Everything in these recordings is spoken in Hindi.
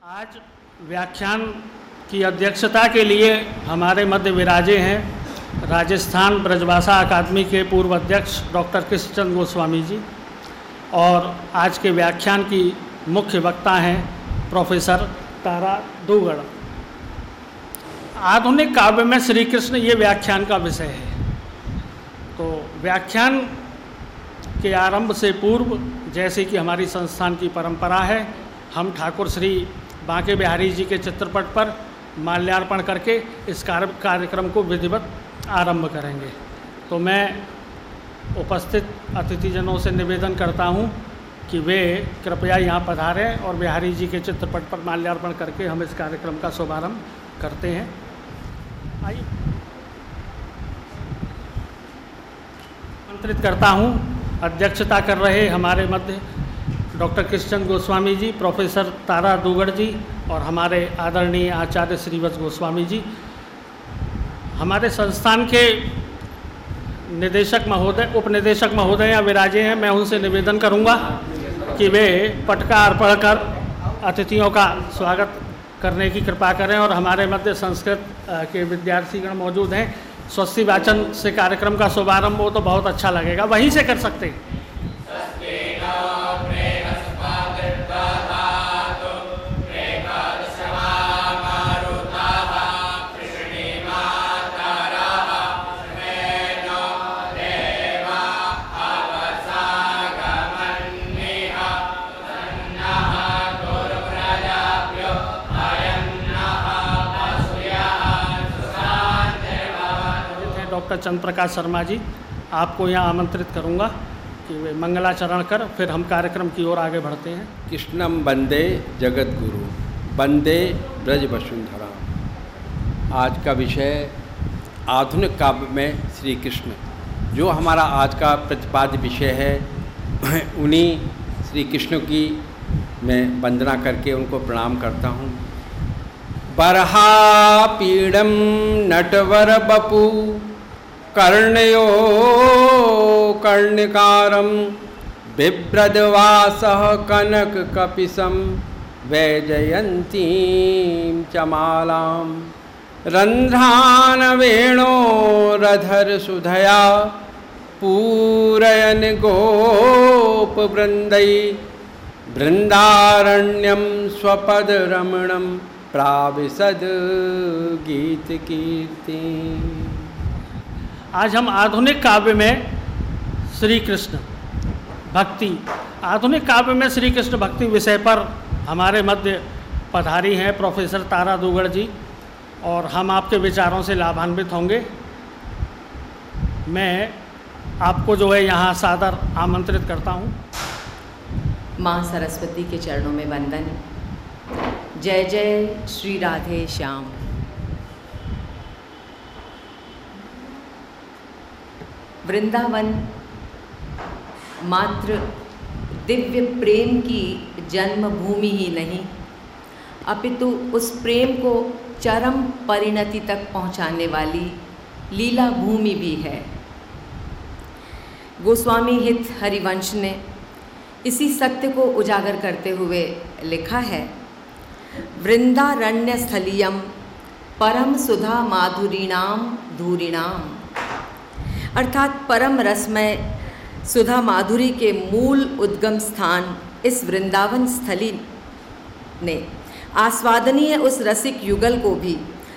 आज व्याख्यान की अध्यक्षता के लिए हमारे मध्य विराजे हैं राजस्थान ब्रजभाषा अकादमी के पूर्व अध्यक्ष डॉक्टर कृष्णचंद्र गोस्वामी जी, और आज के व्याख्यान की मुख्य वक्ता हैं प्रोफेसर तारा दूगड़। आधुनिक काव्य में श्री कृष्ण ये व्याख्यान का विषय है। तो व्याख्यान के आरंभ से पूर्व, जैसे कि हमारी संस्थान की परंपरा है, हम ठाकुर श्री बांके बिहारी जी के चित्रपट पर माल्यार्पण करके इस कार्यक्रम को विधिवत आरंभ करेंगे। तो मैं उपस्थित अतिथिजनों से निवेदन करता हूं कि वे कृपया यहाँ पधारें और बिहारी जी के चित्रपट पर माल्यार्पण करके हम इस कार्यक्रम का शुभारंभ करते हैं। आइए, आमंत्रित करता हूं अध्यक्षता कर रहे हमारे मध्य डॉक्टर कृष्णचंद्र गोस्वामी जी, प्रोफेसर तारा दूगड़ जी और हमारे आदरणीय आचार्य श्रीवत्स गोस्वामी जी। हमारे संस्थान के निदेशक महोदय, उपनिदेशक महोदय यहाँ विराजे हैं। मैं उनसे निवेदन करूँगा कि वे पटका अर्पण कर अतिथियों का स्वागत करने की कृपा करें, और हमारे मध्य संस्कृत के विद्यार्थीगण मौजूद हैं। स्वस्ति वाचन से कार्यक्रम का शुभारंभ हो तो बहुत अच्छा लगेगा, वहीं से कर सकते हैं। डॉक्टर चंद्र प्रकाश शर्मा जी, आपको यहाँ आमंत्रित करूँगा कि वे मंगलाचरण कर फिर हम कार्यक्रम की ओर आगे बढ़ते हैं। कृष्णम वंदे जगत गुरु, वंदे ब्रज वसुंधरा। आज का विषय आधुनिक काव्य में श्री कृष्ण, जो हमारा आज का प्रतिपाद्य विषय है, उन्हीं श्री कृष्ण की मैं वंदना करके उनको प्रणाम करता हूँ। बरहा पीड़म नटवर बपू कर्णयो कर्णिकारं बिभ्रद्वासः कनक कपिशं वैजयन्तीं च मालां रन्ध्रान् वेणोरधर सुधया पूरयन् गोपवृन्दै बृन्दारण्यं स्वपदरमणं प्राविशद गीतकीर्ति। आज हम आधुनिक काव्य में श्री कृष्ण भक्ति, आधुनिक काव्य में श्री कृष्ण भक्ति विषय पर हमारे मध्य पधारी हैं प्रोफेसर तारा दूगड़ जी, और हम आपके विचारों से लाभान्वित होंगे। मैं आपको जो है यहाँ सादर आमंत्रित करता हूँ। माँ सरस्वती के चरणों में वंदन। जय जय श्री राधे श्याम। वृंदावन मात्र दिव्य प्रेम की जन्मभूमि ही नहीं, अपितु उस प्रेम को चरम परिणति तक पहुंचाने वाली लीला भूमि भी है। गोस्वामी हित हरिवंश ने इसी सत्य को उजागर करते हुए लिखा है, वृंदारण्य स्थलीयम परम सुधा माधुरीणाम धूरिणाम, अर्थात परम रसमय सुधा माधुरी के मूल उद्गम स्थान इस वृंदावन स्थली ने आस्वादनीय उस रसिक युगल को भी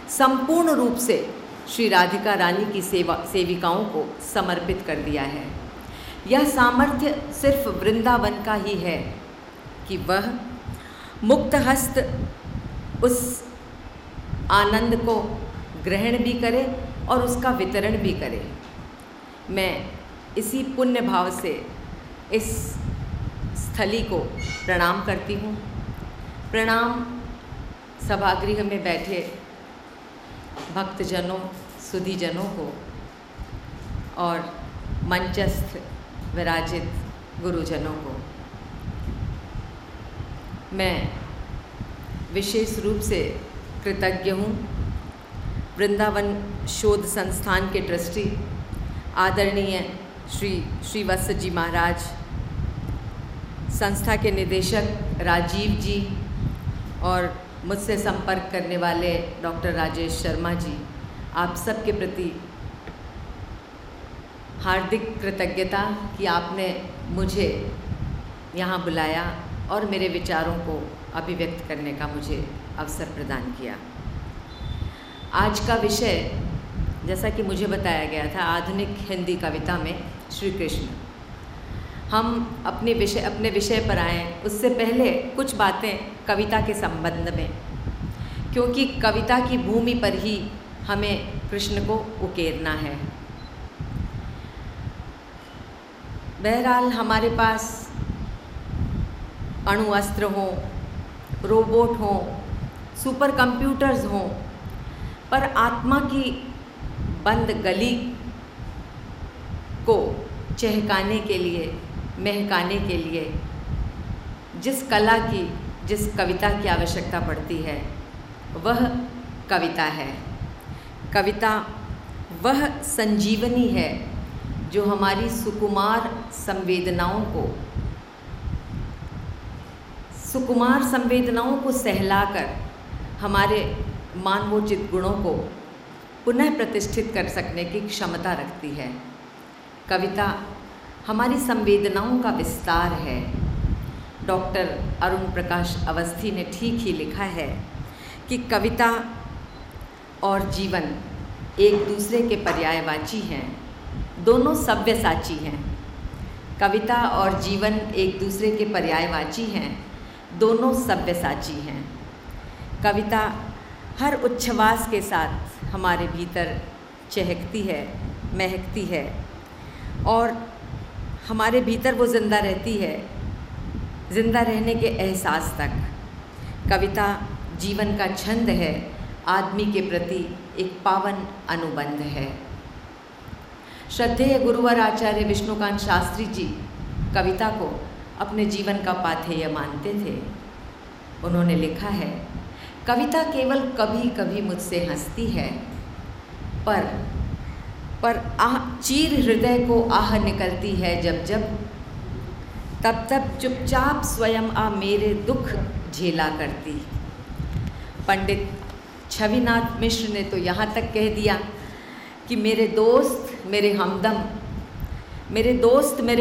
संपूर्ण रूप से श्री राधिका रानी की सेविकाओं को समर्पित कर दिया है। यह सामर्थ्य सिर्फ वृंदावन का ही है कि वह मुक्त हस्त उस आनंद को ग्रहण भी करे और उसका वितरण भी करे। मैं इसी पुण्य भाव से इस स्थली को प्रणाम करती हूँ। प्रणाम सभागृह में बैठे भक्तजनों, सुधीजनों को, और मंचस्थ विराजित गुरुजनों को। मैं विशेष रूप से कृतज्ञ हूँ वृंदावन शोध संस्थान के ट्रस्टी आदरणीय श्री श्रीवत्स जी महाराज, संस्था के निदेशक राजीव जी और मुझसे संपर्क करने वाले डॉक्टर राजेश शर्मा जी, आप सबके प्रति हार्दिक कृतज्ञता कि आपने मुझे यहाँ बुलाया और मेरे विचारों को अभिव्यक्त करने का मुझे अवसर प्रदान किया। आज का विषय, जैसा कि मुझे बताया गया था, आधुनिक हिंदी कविता में श्री कृष्ण। हम अपने विषय पर आएँ उससे पहले कुछ बातें कविता के संबंध में, क्योंकि कविता की भूमि पर ही हमें कृष्ण को उकेरना है। बहरहाल हमारे पास अणु अस्त्र हों, रोबोट हों, सुपर कंप्यूटर्स हों, पर आत्मा की बंद गली को चहकाने के लिए, महकाने के लिए जिस कला की, जिस कविता की आवश्यकता पड़ती है, वह कविता है। कविता वह संजीवनी है जो हमारी सुकुमार संवेदनाओं को सहलाकर हमारे मानवोचित गुणों को पुनः प्रतिष्ठित कर सकने की क्षमता रखती है। कविता हमारी संवेदनाओं का विस्तार है। डॉक्टर अरुण प्रकाश अवस्थी ने ठीक ही लिखा है कि कविता और जीवन एक दूसरे के पर्यायवाची हैं, दोनों सव्यसाची हैं। कविता और जीवन एक दूसरे के पर्यायवाची हैं, दोनों सव्यसाची हैं। कविता हर उच्छ्वास के साथ हमारे भीतर चहकती है, महकती है और हमारे भीतर वो जिंदा रहती है, जिंदा रहने के एहसास तक। कविता जीवन का छंद है, आदमी के प्रति एक पावन अनुबंध है। श्रद्धेय गुरुवर आचार्य विष्णुकांत शास्त्री जी कविता को अपने जीवन का पाथेय मानते थे। उन्होंने लिखा है, कविता केवल कभी कभी मुझसे हंसती है, पर चीर हृदय को आह निकलती है जब जब, तब तब चुपचाप स्वयं मेरे दुख झेला करती। पंडित छविनाथ मिश्र ने तो यहाँ तक कह दिया कि मेरे दोस्त मेरे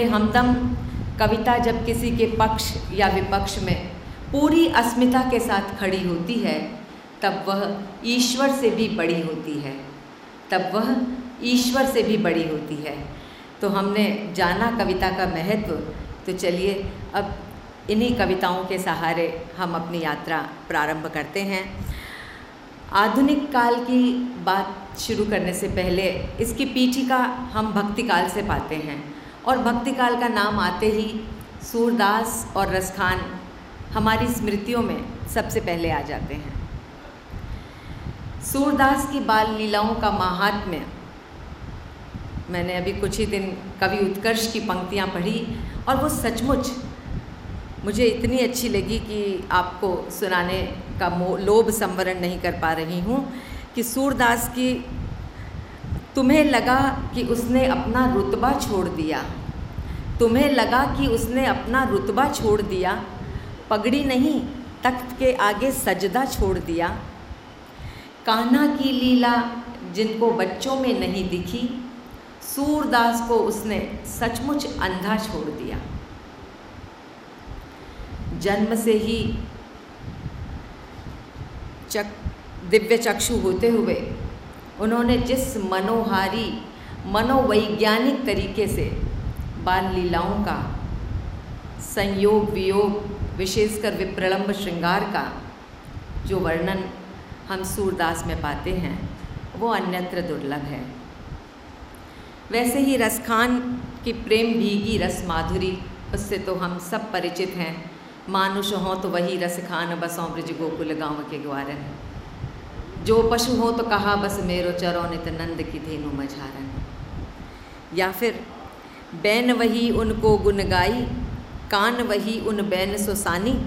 हमदम कविता जब किसी के पक्ष या विपक्ष में पूरी अस्मिता के साथ खड़ी होती है, तब वह ईश्वर से भी बड़ी होती है। तो हमने जाना कविता का महत्व, तो चलिए अब इन्हीं कविताओं के सहारे हम अपनी यात्रा प्रारंभ करते हैं। आधुनिक काल की बात शुरू करने से पहले इसकी पीठिका हम भक्ति काल से पाते हैं, और भक्ति काल का नाम आते ही सूरदास और रसखान हमारी स्मृतियों में सबसे पहले आ जाते हैं। सूरदास की बाल लीलाओं का माहात्म्य, मैंने अभी कुछ ही दिन कवि उत्कर्ष की पंक्तियाँ पढ़ी और वो सचमुच मुझे इतनी अच्छी लगी कि आपको सुनाने का लोभ संवरण नहीं कर पा रही हूँ। कि सूरदास की, तुम्हें लगा कि उसने अपना रुतबा छोड़ दिया, पगड़ी नहीं तख्त के आगे सजदा छोड़ दिया। कान्हा की लीला जिनको बच्चों में नहीं दिखी, सूरदास को उसने सचमुच अंधा छोड़ दिया। जन्म से ही दिव्य चक्षु होते हुए उन्होंने जिस मनोवैज्ञानिक तरीके से बाल लीलाओं का संयोग वियोग, विशेषकर विप्रलंब श्रृंगार का जो वर्णन हम सूरदास में पाते हैं, वो अन्यत्र दुर्लभ है। वैसे ही रसखान की प्रेम भीगी रस माधुरी, उससे तो हम सब परिचित हैं। मानुष हों तो वही रसखान, बसों ब्रज गोकुल गाँव के ग्वारन। जो पशु हो तो कहा बस मेरो चरो नित नंद की धेनु मझारन। या फिर बैन वही उनको गुन गाई, कान वही उन बैन सुसानी।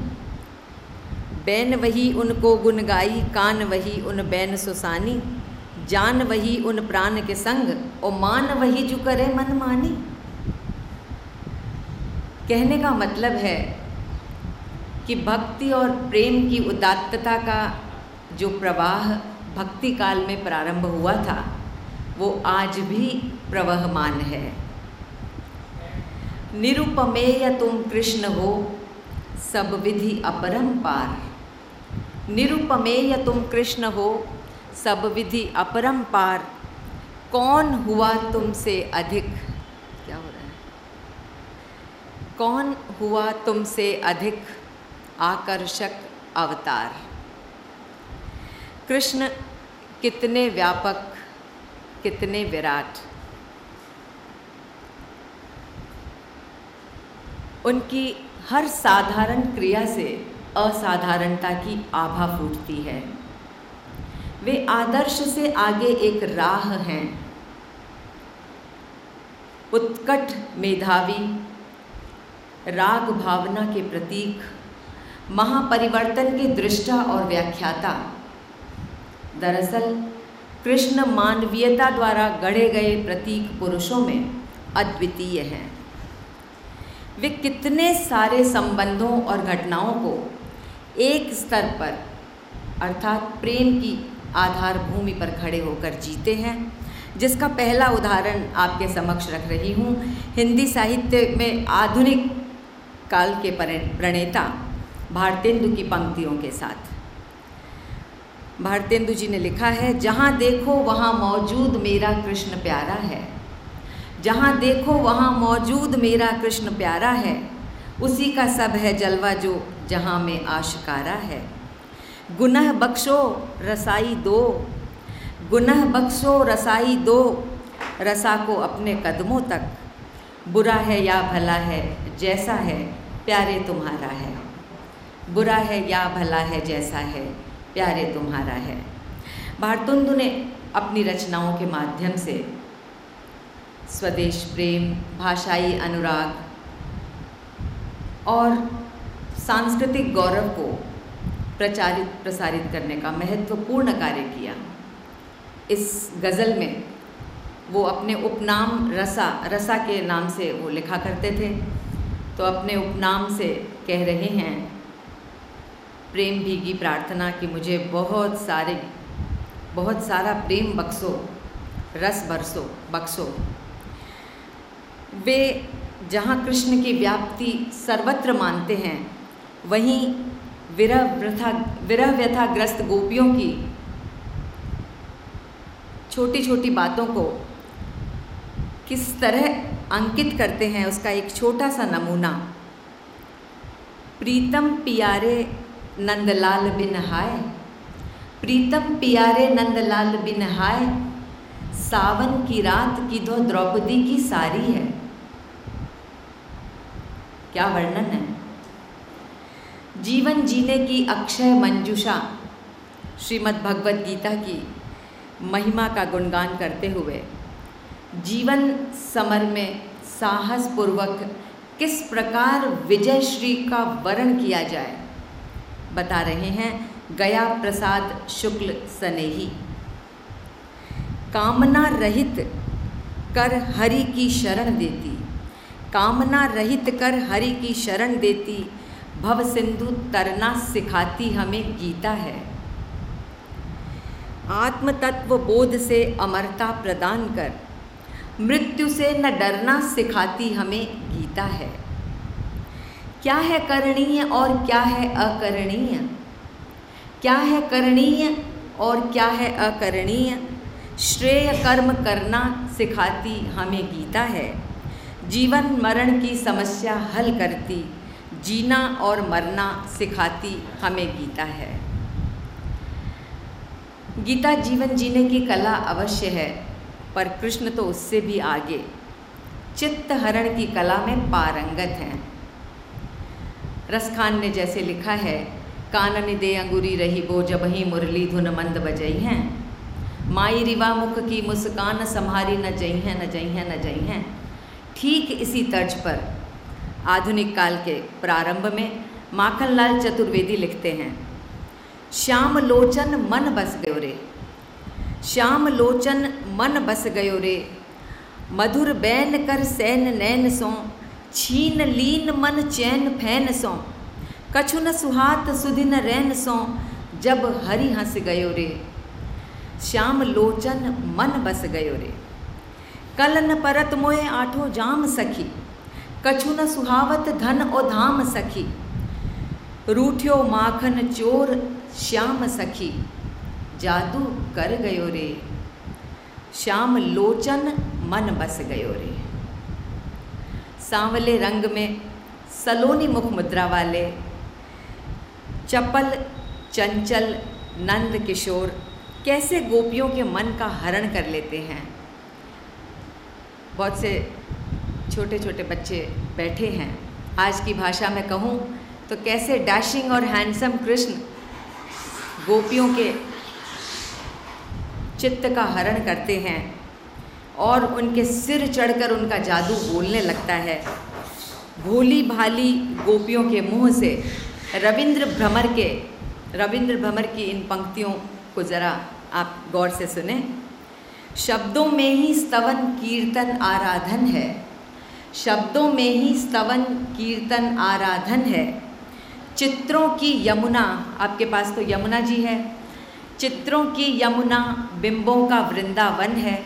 बैन वही उनको गुन गाई, कान वही उन बैन सुसानी। जान वही उन प्राण के संग, और मान वही जो करे मन मानी। कहने का मतलब है कि भक्ति और प्रेम की उदात्तता का जो प्रवाह भक्ति काल में प्रारंभ हुआ था वो आज भी प्रवहमान है। निरुपमेय तुम कृष्ण हो, सब विधि अपरंपार। निरुपमेय तुम कृष्ण हो, सब विधि अपरंपार। कौन हुआ तुमसे अधिक, क्या हो रहा है, कौन हुआ तुमसे अधिक आकर्षक अवतार। कृष्ण कितने व्यापक, कितने विराट। उनकी हर साधारण क्रिया से असाधारणता की आभा फूटती है। वे आदर्श से आगे एक राह हैं। उत्कट मेधावी, राग भावना के प्रतीक, महापरिवर्तन के दृष्टा और व्याख्याता। दरअसल कृष्ण मानवीयता द्वारा गढ़े गए प्रतीक पुरुषों में अद्वितीय हैं। वे कितने सारे संबंधों और घटनाओं को एक स्तर पर अर्थात प्रेम की आधार भूमि पर खड़े होकर जीते हैं, जिसका पहला उदाहरण आपके समक्ष रख रही हूँ। हिंदी साहित्य में आधुनिक काल के प्रणेता भारतेंदु की पंक्तियों के साथ। भारतेंदु जी ने लिखा है, जहाँ देखो वहाँ मौजूद मेरा कृष्ण प्यारा है। जहाँ देखो वहाँ मौजूद मेरा कृष्ण प्यारा है। उसी का सब है जलवा जो जहाँ में आशिकारा है। गुनह बख्शो रसाई दो, गुनह बख्शो रसाई दो, रसा को अपने कदमों तक। बुरा है या भला है जैसा है, प्यारे तुम्हारा है। बुरा है या भला है जैसा है, प्यारे तुम्हारा है। भारतेंदु ने अपनी रचनाओं के माध्यम से स्वदेश प्रेम, भाषाई अनुराग और सांस्कृतिक गौरव को प्रसारित करने का महत्वपूर्ण कार्य किया। इस गज़ल में वो अपने उपनाम रसा के नाम से वो लिखा करते थे, तो अपने उपनाम से कह रहे हैं, प्रेम भीगी प्रार्थना कि मुझे बहुत सारा प्रेम बख्शो, रस बख्शो। वे जहाँ कृष्ण की व्याप्ति सर्वत्र मानते हैं, वहीं विरह व्यथाग्रस्त गोपियों की छोटी छोटी बातों को किस तरह अंकित करते हैं, उसका एक छोटा सा नमूना। प्रीतम पियारे नंदलाल बिन हाय, प्रीतम पियारे नंदलाल बिन हाय, सावन की रात की दो द्रौपदी की सारी है। क्या वर्णन है। जीवन जीने की अक्षय मंजूषा श्रीमद् भगवद गीता की महिमा का गुणगान करते हुए जीवन समर में साहसपूर्वक किस प्रकार विजय श्री का वर्ण किया जाए बता रहे हैं गया प्रसाद शुक्ल सनेही। कामना रहित कर हरि की शरण देती, कामना रहित कर हरि की शरण देती, भव सिंधु तरना सिखाती हमें गीता है। आत्म तत्व बोध से अमरता प्रदान कर मृत्यु से न डरना सिखाती हमें गीता है। क्या है करणीय और क्या है अकरणीय, क्या है करणीय और क्या है अकरणीय, श्रेय कर्म करना सिखाती हमें गीता है। जीवन मरण की समस्या हल करती, जीना और मरना सिखाती हमें गीता है। गीता जीवन जीने की कला अवश्य है, पर कृष्ण तो उससे भी आगे चित्त हरण की कला में पारंगत हैं। रसखान ने जैसे लिखा है, कानन दे अंगूरी रही बो जबही मुरली धुन मंद बजई हैं, माई रिवा मुख की मुस्कान संहारी न जई हैं न जई हैं न जई हैं। ठीक इसी तर्ज पर आधुनिक काल के प्रारंभ में माखनलाल चतुर्वेदी लिखते हैं, श्याम लोचन मन बस गयो रे, श्याम लोचन मन बस गयो रे, मधुर बैन कर सैन नैन सो, छीन लीन मन चैन फैन सो, कछु न सुहात सुदिन रैन सो जब हरि हंस गयो रे। श्याम लोचन मन बस गयो रे। कलन परत मोए आठो जाम सखी, कछु न सुहावत धन ओ धाम सखी। रूठ्यो माखन चोर श्याम सखी, जादू कर गयो रे। श्याम लोचन मन बस गयो रे। सांवले रंग में सलोनी मुख मुद्रा वाले चपल चंचल नंद किशोर कैसे गोपियों के मन का हरण कर लेते हैं। बहुत से छोटे छोटे बच्चे बैठे हैं, आज की भाषा में कहूँ तो कैसे डैशिंग और हैंडसम कृष्ण गोपियों के चित्त का हरण करते हैं और उनके सिर चढ़कर उनका जादू बोलने लगता है। भोली भाली गोपियों के मुंह से रविंद्र भ्रमर की इन पंक्तियों को ज़रा आप गौर से सुने। शब्दों में ही स्तवन कीर्तन आराधन है, शब्दों में ही स्तवन कीर्तन आराधन है। चित्रों की यमुना, आपके पास तो यमुना जी है, चित्रों की यमुना बिंबों का वृंदावन है।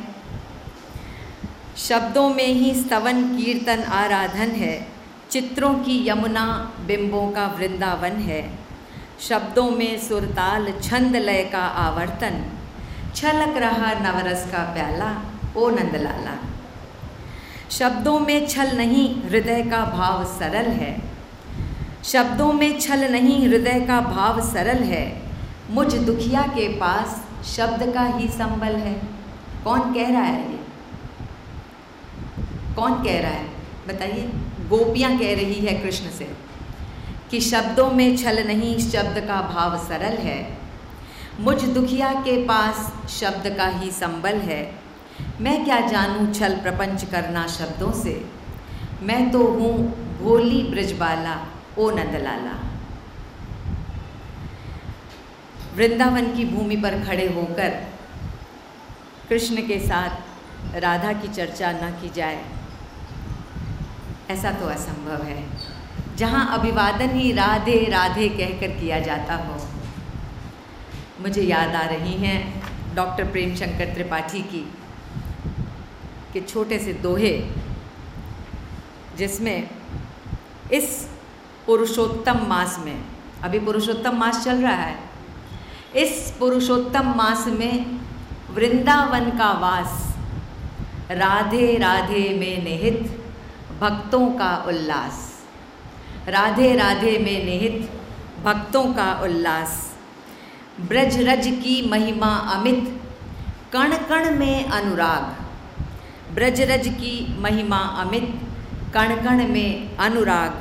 शब्दों में ही स्तवन कीर्तन आराधन है, चित्रों की यमुना बिंबों का वृंदावन है। शब्दों में सुरताल छंद लय का आवर्तन, छलक रहा नवरस का प्याला ओ नंदलाला। शब्दों में छल नहीं हृदय का भाव सरल है, शब्दों में छल नहीं हृदय का भाव सरल है। मुझ दुखिया के पास शब्द का ही संबल है। कौन कह रहा है ये? कौन कह रहा है बताइए? गोपियाँ कह रही है कृष्ण से कि शब्दों में छल नहीं शब्द का भाव सरल है। मुझ दुखिया के पास शब्द का ही संबल है। मैं क्या जानूं छल प्रपंच करना शब्दों से, मैं तो हूँ भोली ब्रजबाला ओ नंदलाला। वृंदावन की भूमि पर खड़े होकर कृष्ण के साथ राधा की चर्चा न की जाए ऐसा तो असंभव है। जहाँ अभिवादन ही राधे राधे कहकर किया जाता हो। मुझे याद आ रही हैं डॉक्टर प्रेम शंकर त्रिपाठी की के छोटे से दोहे, जिसमें इस पुरुषोत्तम मास में, अभी पुरुषोत्तम मास चल रहा है, इस पुरुषोत्तम मास में वृंदावन का वास, राधे राधे में निहित भक्तों का उल्लास, राधे राधे में निहित भक्तों का उल्लास। ब्रज रज की महिमा अमित, कण कण में अनुराग। ब्रज रज की महिमा अमित, कण कण में अनुराग।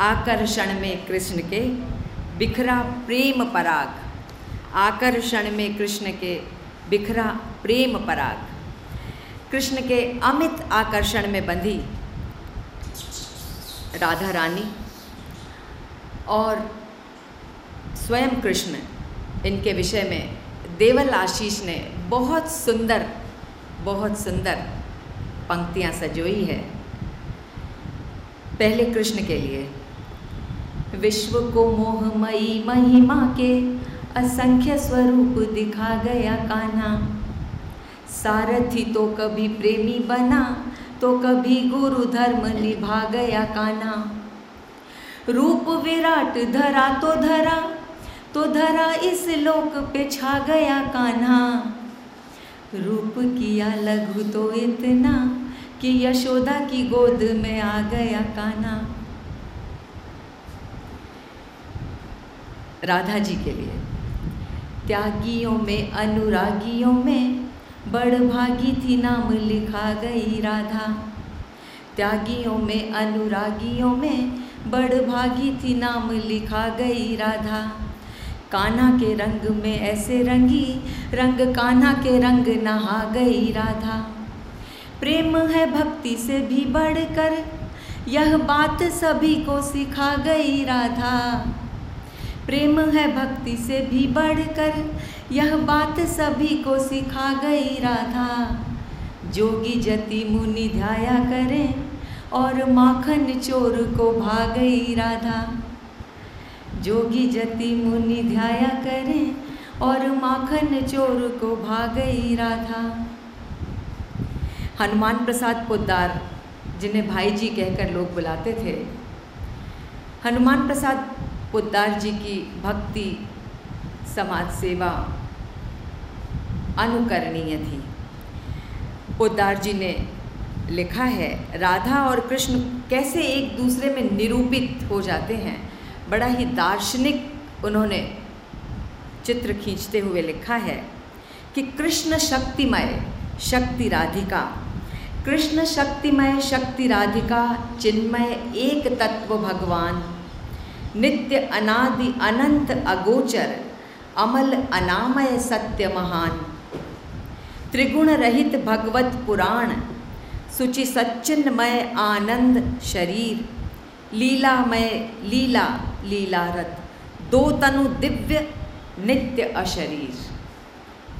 आकर्षण में कृष्ण के बिखरा प्रेम पराग, आकर्षण में कृष्ण के बिखरा प्रेम पराग। कृष्ण के अमित आकर्षण में बंधी राधा रानी और स्वयं कृष्ण, इनके विषय में देवल आशीष ने बहुत सुंदर पंक्तियाँ सजोई है। पहले कृष्ण के लिए, विश्व को मोहमयी महिमा के असंख्य स्वरूप दिखा गया कान्हा। सारथी तो कभी प्रेमी बना, तो कभी गुरु धर्म निभा गया कान्हा। रूप विराट धरा तो धरा इस लोक पे छा गया कान्हा। रूप किया लघु तो इतना कि यशोदा की गोद में आ गया कान्हा। राधा जी के लिए, त्यागियों में अनुरागियों में बड़भागी थी नाम लिखा गई राधा। त्यागियों में अनुरागियों में बड़भागी थी नाम लिखा गई राधा। कान्हा के रंग में ऐसे रंगी, रंग कान्हा के रंग नहा गई राधा। प्रेम है भक्ति से भी बढ़कर, यह बात सभी को सिखा गई राधा। प्रेम है भक्ति से भी बढ़कर, यह बात सभी को सिखा गई राधा। जोगी जति मुनि ध्याया करें और माखन चोर को भा गई राधा। जोगी जति मुनि ध्याया करें और माखन चोर को भागई राधा। हनुमान प्रसाद पोद्दार, जिन्हें भाई जी कहकर लोग बुलाते थे, हनुमान प्रसाद पोद्दार जी की भक्ति, समाज सेवा अनुकरणीय थी। पोद्दार जी ने लिखा है, राधा और कृष्ण कैसे एक दूसरे में निरूपित हो जाते हैं। बड़ा ही दार्शनिक उन्होंने चित्र खींचते हुए लिखा है कि कृष्ण शक्तिमय शक्ति राधिका, कृष्ण शक्तिमय शक्ति राधिका, चिन्मय एक तत्व भगवान, नित्य अनादि अनंत अगोचर, अमल अनामय सत्य महान, त्रिगुण रहित भगवत पुराण, सुचि सच्चिन्मय आनंद शरीर, लीलामय लीला लीलारत, दो तनु दिव्य नित्य अशरीर।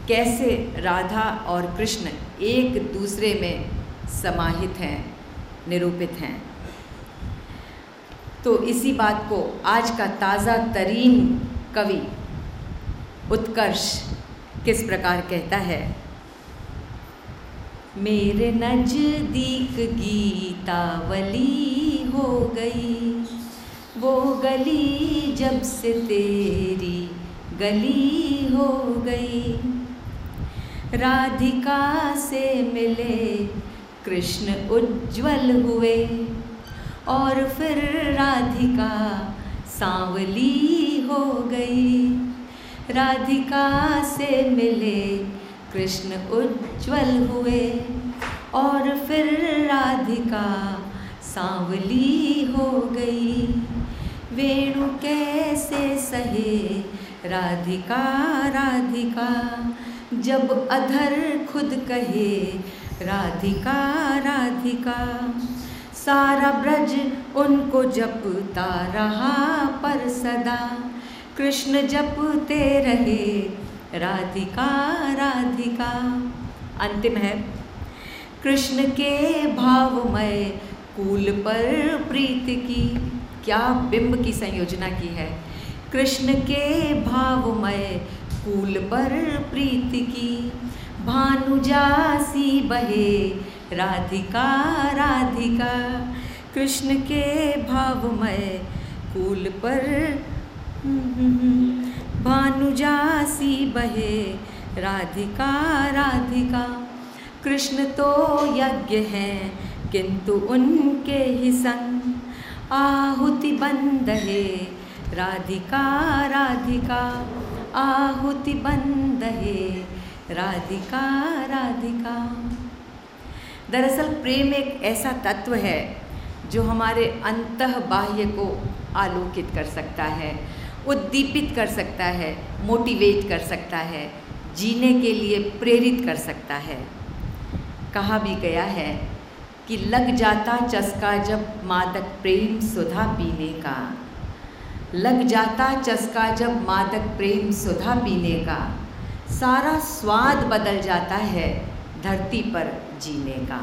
कैसे राधा और कृष्ण एक दूसरे में समाहित हैं, निरूपित हैं। तो इसी बात को आज का ताज़ा तरीन कवि उत्कर्ष किस प्रकार कहता है। मेरे नज़दीक गीतावली हो गई, वो गली जब से तेरी गली हो गई। राधिका से मिले कृष्ण उज्ज्वल हुए, और फिर राधिका सांवली हो गई। राधिका से मिले कृष्ण उज्ज्वल हुए, और फिर राधिका सांवली हो गई। वेणु कैसे सहे राधिका राधिका, जब अधर खुद कहे राधिका राधिका। सारा ब्रज उनको जपता रहा पर सदा, कृष्ण जपते रहे राधिका राधिका। अंतिम है, कृष्ण के भावमय कूल पर प्रीत की, क्या बिंब की संयोजना की है। कृष्ण के भावमय कूल पर प्रीत की, भानुजासी बहे राधिका राधिका। कृष्ण के भावमय कूल पर भानुजासी बहे राधिका राधिका। कृष्ण तो यज्ञ हैं किंतु उनके ही संग, आहुति बंद है राधिका राधिका। आहुति बंद है राधिका राधिका। दरअसल प्रेम एक ऐसा तत्व है जो हमारे अंतः बाह्य को आलोकित कर सकता है, उद्दीपित कर सकता है, मोटिवेट कर सकता है, जीने के लिए प्रेरित कर सकता है। कहा भी गया है कि लग जाता चस्का जब मादक प्रेम सुधा पीने का, लग जाता चस्का जब मादक प्रेम सुधा पीने का, सारा स्वाद बदल जाता है धरती पर जीने का।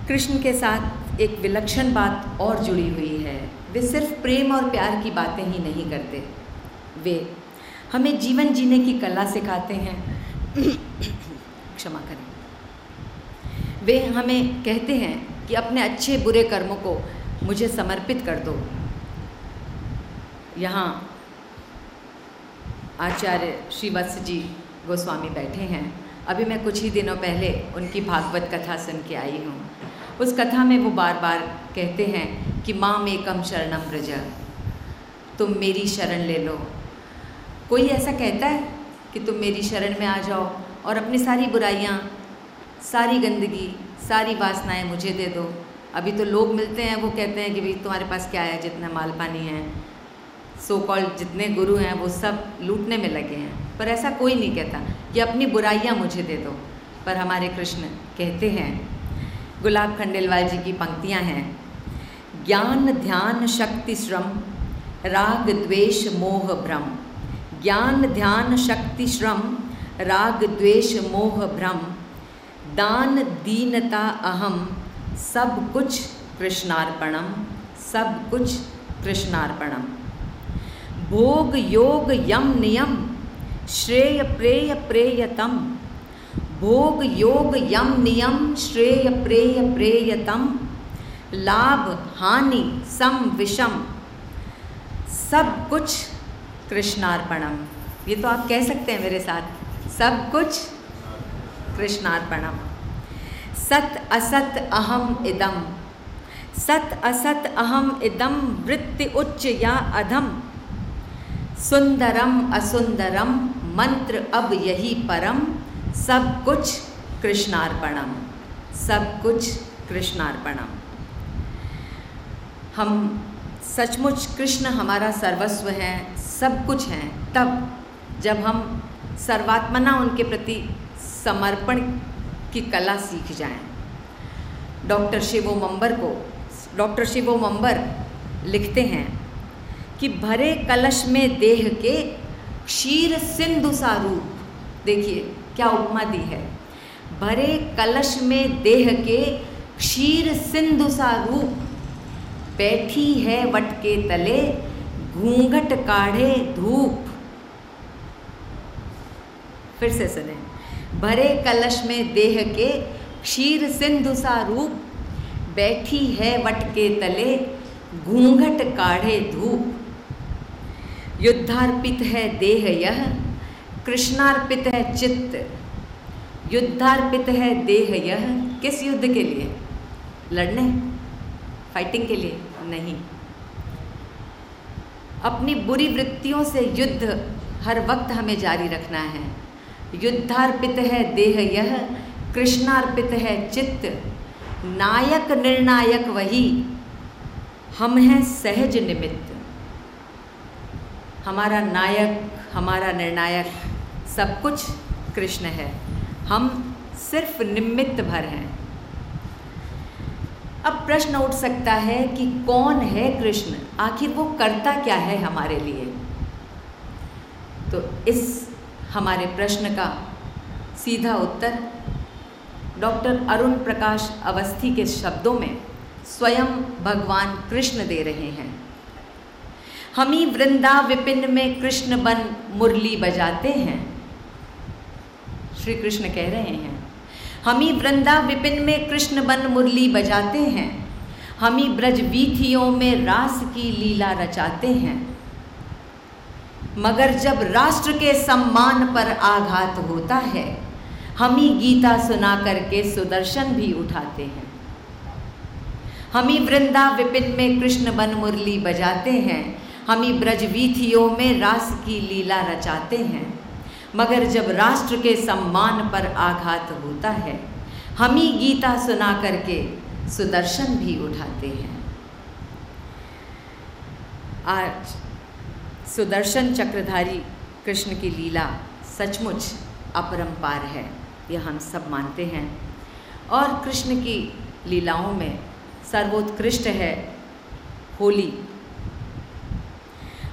कृष्ण के साथ एक विलक्षण बात और जुड़ी हुई है। वे सिर्फ प्रेम और प्यार की बातें ही नहीं करते, वे हमें जीवन जीने की कला सिखाते हैं। क्षमा करें। वे हमें कहते हैं कि अपने अच्छे बुरे कर्मों को मुझे समर्पित कर दो। यहाँ आचार्य श्रीवत्स जी गोस्वामी बैठे हैं। अभी मैं कुछ ही दिनों पहले उनकी भागवत कथा सुन के आई हूँ। उस कथा में वो बार बार कहते हैं कि माम एकम शरणम व्रज, तुम मेरी शरण ले लो। कोई ऐसा कहता है कि तुम मेरी शरण में आ जाओ और अपनी सारी बुराइयाँ, सारी गंदगी, सारी वासनाएं मुझे दे दो। अभी तो लोग मिलते हैं, वो कहते हैं कि भाई तुम्हारे पास क्या है, जितना माल पानी है, सो कॉल्ड जितने गुरु हैं वो सब लूटने में लगे हैं। पर ऐसा कोई नहीं कहता कि अपनी बुराइयाँ मुझे दे दो। पर हमारे कृष्ण कहते हैं, गुलाब खंडेलवाल जी की पंक्तियाँ हैं, ज्ञान ध्यान शक्ति श्रम, राग द्वेष मोह भ्रम। ज्ञान ध्यान शक्ति श्रम, राग द्वेष मोह भ्रम। दान दीनता अहम, सब कुछ कृष्णार्पणम, सब कुछ कृष्णार्पणम। भोग योग यम नियम श्रेय प्रेय प्रेयतम। भोग योग यम नियम श्रेय प्रेय प्रेयतम। लाभ हानि सम विषम सब कुछ कृष्णार्पणम। ये तो आप कह सकते हैं मेरे साथ, सब कुछ कृष्णार्पणम। सत असत अहम इदम। सत असत अहम इदम वृत्ति उच्च या अधम। सुंदरम असुंदरम मंत्र अब यही परम। सब कुछ कृष्णार्पणम। सब कुछ कृष्णार्पणम। हम सचमुच कृष्ण हमारा सर्वस्व है, सब कुछ हैं तब जब हम सर्वात्मना उनके प्रति समर्पण की कला सीख जाएं। डॉक्टर शिवो मंबर लिखते हैं कि भरे कलश में देह के क्षीर सिंधु सा रूप। देखिए क्या उपमा दी है। भरे कलश में देह के क्षीर सिंधु सा रूप। बैठी है वट के तले घूंघट काढ़े धूप। फिर से सुने। भरे कलश में देह के क्षीर सिंधु सा रूप। बैठी है वट के तले घूंघट काढ़े धूप। युद्धार्पित है देह यह कृष्णार्पित है चित्त। युद्धार्पित है देह यह किस युद्ध के लिए? लड़ने, फाइटिंग के लिए नहीं। अपनी बुरी वृत्तियों से युद्ध हर वक्त हमें जारी रखना है। युद्धार्पित है देह यह कृष्णार्पित है चित्त। नायक निर्णायक वही हम हैं सहज निमित्त। हमारा नायक, हमारा निर्णायक सब कुछ कृष्ण है, हम सिर्फ निमित्त भर हैं। अब प्रश्न उठ सकता है कि कौन है कृष्ण, आखिर वो करता क्या है हमारे लिए? तो इस हमारे प्रश्न का सीधा उत्तर डॉक्टर अरुण प्रकाश अवस्थी के शब्दों में स्वयं भगवान कृष्ण दे रहे हैं। हमी वृंदा विपिन में कृष्ण बन मुरली बजाते हैं। श्री कृष्ण कह रहे हैं, हमी वृंदा विपिन में कृष्ण बन मुरली बजाते हैं। हमी ब्रज वीथियों में रास की लीला रचाते हैं। मगर जब राष्ट्र के सम्मान पर आघात होता है, हमी गीता सुना करके सुदर्शन भी उठाते हैं। हमी वृंदा विपिन में कृष्ण बन मुरली बजाते हैं। हमी ब्रज वीथियों में रास की लीला रचाते हैं। मगर जब राष्ट्र के सम्मान पर आघात होता है, हमी गीता सुना करके सुदर्शन भी उठाते हैं। आज सुदर्शन चक्रधारी कृष्ण की लीला सचमुच अपरंपार है, यह हम सब मानते हैं। और कृष्ण की लीलाओं में सर्वोत्कृष्ट है होली।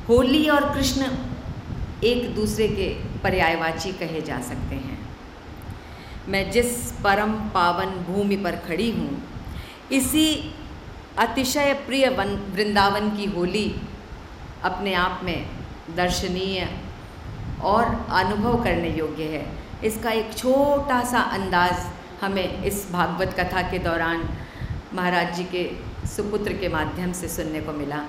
होली और कृष्ण एक दूसरे के पर्यायवाची कहे जा सकते हैं। मैं जिस परम पावन भूमि पर खड़ी हूँ, इसी अतिशय प्रिय वृंदावन की होली अपने आप में दर्शनीय और अनुभव करने योग्य है। इसका एक छोटा सा अंदाज हमें इस भागवत कथा के दौरान महाराज जी के सुपुत्र के माध्यम से सुनने को मिला,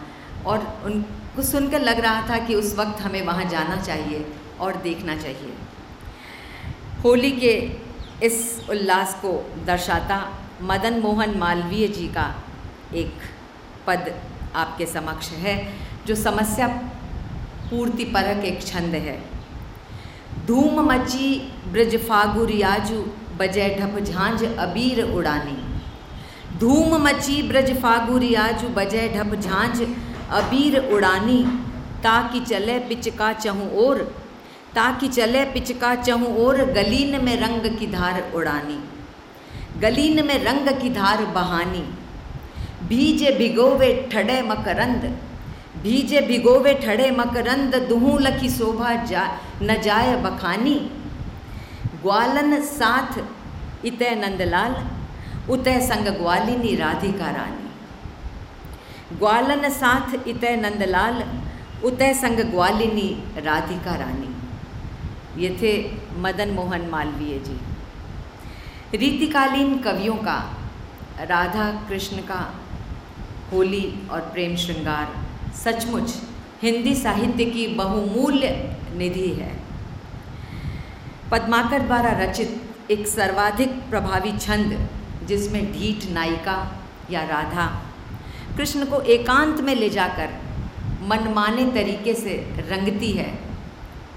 और उनको सुनकर लग रहा था कि उस वक्त हमें वहाँ जाना चाहिए और देखना चाहिए। होली के इस उल्लास को दर्शाता मदन मोहन मालवीय जी का एक पद आपके समक्ष है, जो समस्या पूर्ति परक एक छंद है। धूम मची ब्रज फागुरियाजू बजै ढप झांझ अबीर उड़ानी। धूम मची ब्रज फागुरियाजू बजै ढप झांझ अबीर उड़ानी। ताकि चले पिचका चहु ओर, ताकि चले पिचका चहु ओर, गलीन में रंग की धार उड़ानी। गलीन में रंग की धार बहानी। भीजे भिगोवे ठड़े मकरंद, भीजे भिगोवे ठड़े मकरंद, दुहू लखी शोभा न जाय बखानी। ग्वालन साथ इतै नंदलाल, उतै संग ग्वालिनी राधिका रानी। ग्वालन साथ इतय नंदलाल, उतय संग ग्वालिनी राधिका रानी। ये थे मदन मोहन मालवीय जी। रीतिकालीन कवियों का राधा कृष्ण का होली और प्रेम श्रृंगार सचमुच हिंदी साहित्य की बहुमूल्य निधि है। पद्माकर द्वारा रचित एक सर्वाधिक प्रभावी छंद जिसमें ढीठ नायिका या राधा कृष्ण को एकांत में ले जाकर मनमाने तरीके से रंगती है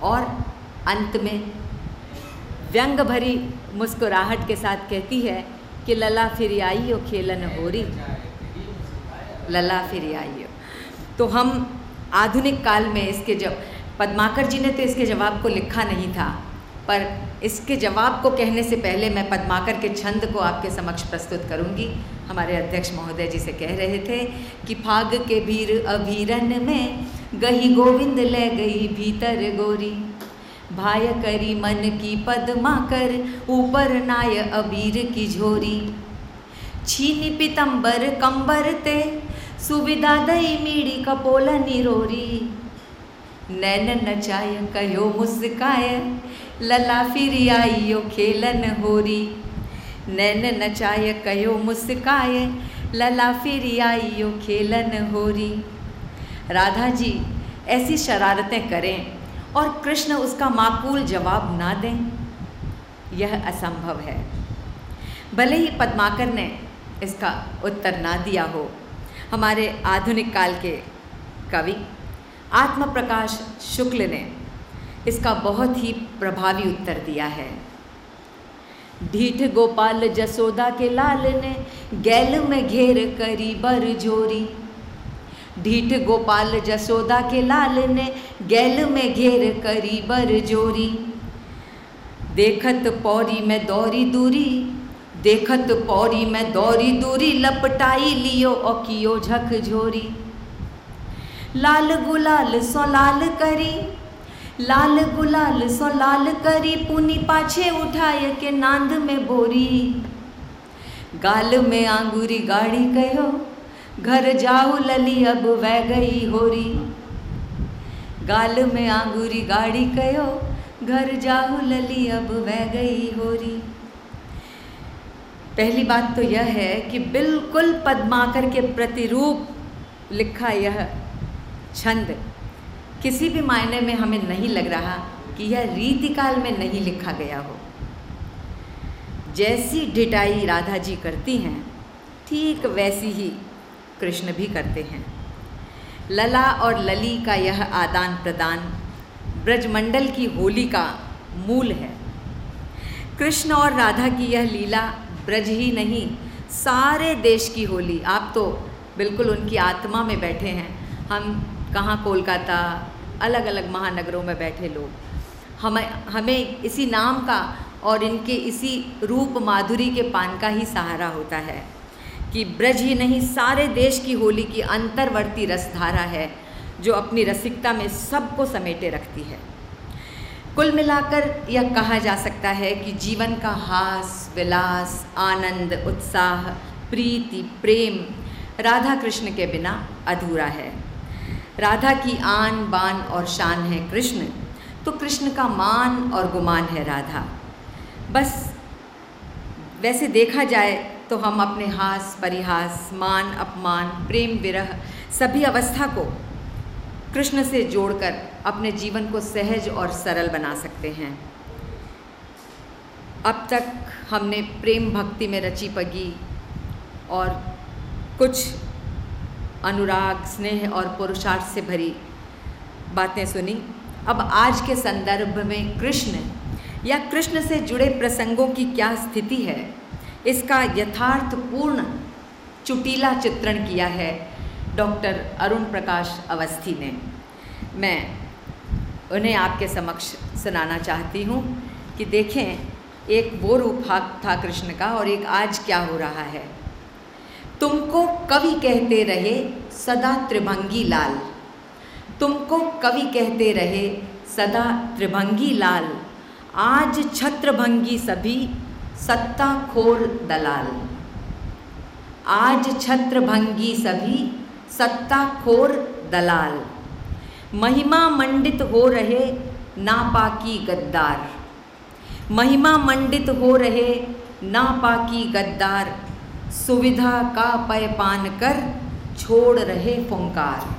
और अंत में व्यंग भरी मुस्कुराहट के साथ कहती है कि लला फिर आई हो खेलन होरी, लला फिर आई हो। तो हम आधुनिक काल में इसके पद्माकर जी ने तो इसके जवाब को लिखा नहीं था, पर इसके जवाब को कहने से पहले मैं पद्माकर के छंद को आपके समक्ष प्रस्तुत करूंगी। हमारे अध्यक्ष महोदय जी से कह रहे थे कि फाग के भीर अभीरन में गही गोविंद ले गई भीतर गोरी, भाय करी मन की पद्माकर ऊपर नाय अबीर की झोरी, छीनी पितंबर कंबर ते सुविधा दई मीड़ी कपोल निरोरी, नैन नचाय कहो मुस्काय लला फिर आइयो खेलन होरी, नैन नचाय कहो मुस्काय लला फिर आइयो खेलन होरी। राधा जी ऐसी शरारतें करें और कृष्ण उसका माकूल जवाब ना दें, यह असंभव है। भले ही पद्माकर ने इसका उत्तर ना दिया हो, हमारे आधुनिक काल के कवि आत्म प्रकाश शुक्ल ने इसका बहुत ही प्रभावी उत्तर दिया है। ढीठ गोपाल जसोदा के लाल ने गैल में घेर करी बर जोरी, ढीठ गोपाल जसोदा के लाल ने गैल में घेर करी बर जोरी, देखत पौरी में दौरी दूरी, देखत पौरी में दौरी दूरी, लपटाई लियो औकियो झकझोरी, लाल गुलाल सो लाल करी, लाल गुलाल सो लाल करी, पुनी पाछे उठाए के नांद में बोरी, गाल में आंगूरी गाड़ी कहो घर जाऊ लली अब वह गई होरी, गाल में आंगूरी गाड़ी कहो घर जाऊ लली अब वह गई होरी। पहली बात तो यह है कि बिल्कुल पद्माकर के प्रतिरूप लिखा यह छंद किसी भी मायने में हमें नहीं लग रहा कि यह रीतिकाल में नहीं लिखा गया हो। जैसी ढिठाई राधा जी करती हैं ठीक वैसी ही कृष्ण भी करते हैं। लला और लली का यह आदान प्रदान ब्रजमंडल की होली का मूल है। कृष्ण और राधा की यह लीला ब्रज ही नहीं सारे देश की होली। आप तो बिल्कुल उनकी आत्मा में बैठे हैं, हम कहाँ कोलकाता अलग अलग महानगरों में बैठे लोग, हमें इसी नाम का और इनके इसी रूप माधुरी के पान का ही सहारा होता है कि ब्रज ही नहीं सारे देश की होली की अंतर्वर्ती रसधारा है जो अपनी रसिकता में सबको समेटे रखती है। कुल मिलाकर यह कहा जा सकता है कि जीवन का हास विलास आनंद उत्साह प्रीति प्रेम राधा कृष्ण के बिना अधूरा है। राधा की आन बान और शान है कृष्ण, तो कृष्ण का मान और गुमान है राधा। बस वैसे देखा जाए तो हम अपने हास परिहास मान अपमान प्रेम विरह सभी अवस्था को कृष्ण से जोड़कर अपने जीवन को सहज और सरल बना सकते हैं। अब तक हमने प्रेम भक्ति में रची पगी और कुछ अनुराग स्नेह और पुरुषार्थ से भरी बातें सुनी। अब आज के संदर्भ में कृष्ण या कृष्ण से जुड़े प्रसंगों की क्या स्थिति है, इसका यथार्थपूर्ण चुटीला चित्रण किया है डॉक्टर अरुण प्रकाश अवस्थी ने। मैं उन्हें आपके समक्ष सुनाना चाहती हूँ कि देखें एक वो रूप था कृष्ण का और एक आज क्या हो रहा है। तुमको कवि कहते रहे सदा त्रिभंगी लाल, तुमको कवि कहते रहे सदा त्रिभंगी लाल, आज छत्रभंगी सभी सत्ताखोर दलाल, आज छत्रभंगी सभी सत्ताखोर दलाल, महिमा मंडित हो रहे नापाकी गद्दार, महिमा मंडित हो रहे नापाकी गद्दार, सुविधा का पैपान कर छोड़ रहे फुंकार।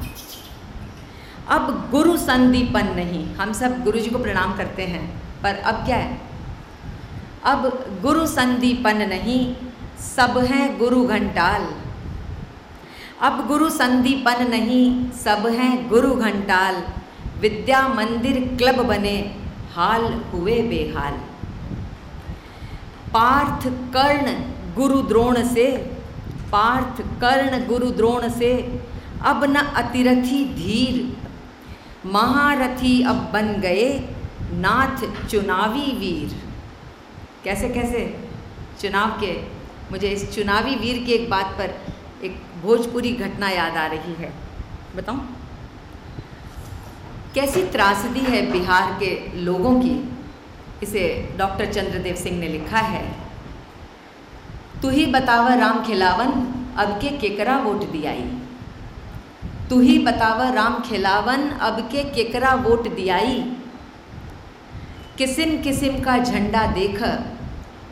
अब गुरु संदीपन नहीं, हम सब गुरु जी को प्रणाम करते हैं, पर अब क्या है, अब गुरु संदीपन नहीं, सब हैं गुरु घंटाल। अब गुरु संदीपन नहीं, सब हैं गुरु घंटाल, विद्या मंदिर क्लब बने हाल हुए बेहाल। पार्थ कर्ण गुरु द्रोण से, पार्थ कर्ण गुरु द्रोण से, अब न अतिरथी धीर, महारथी अब बन गए नाथ चुनावी वीर। कैसे कैसे चुनाव के, मुझे इस चुनावी वीर की एक बात पर एक भोजपुरी घटना याद आ रही है, बताऊं? कैसी त्रासदी है बिहार के लोगों की, इसे डॉक्टर चंद्रदेव सिंह ने लिखा है। तू ही बतावा राम खिलावन, अब के केकरा वोट दियाई। तू ही बतावा राम खिलावन, अब के केकरा वोट दियाई। किसिम किसिम का झंडा देख,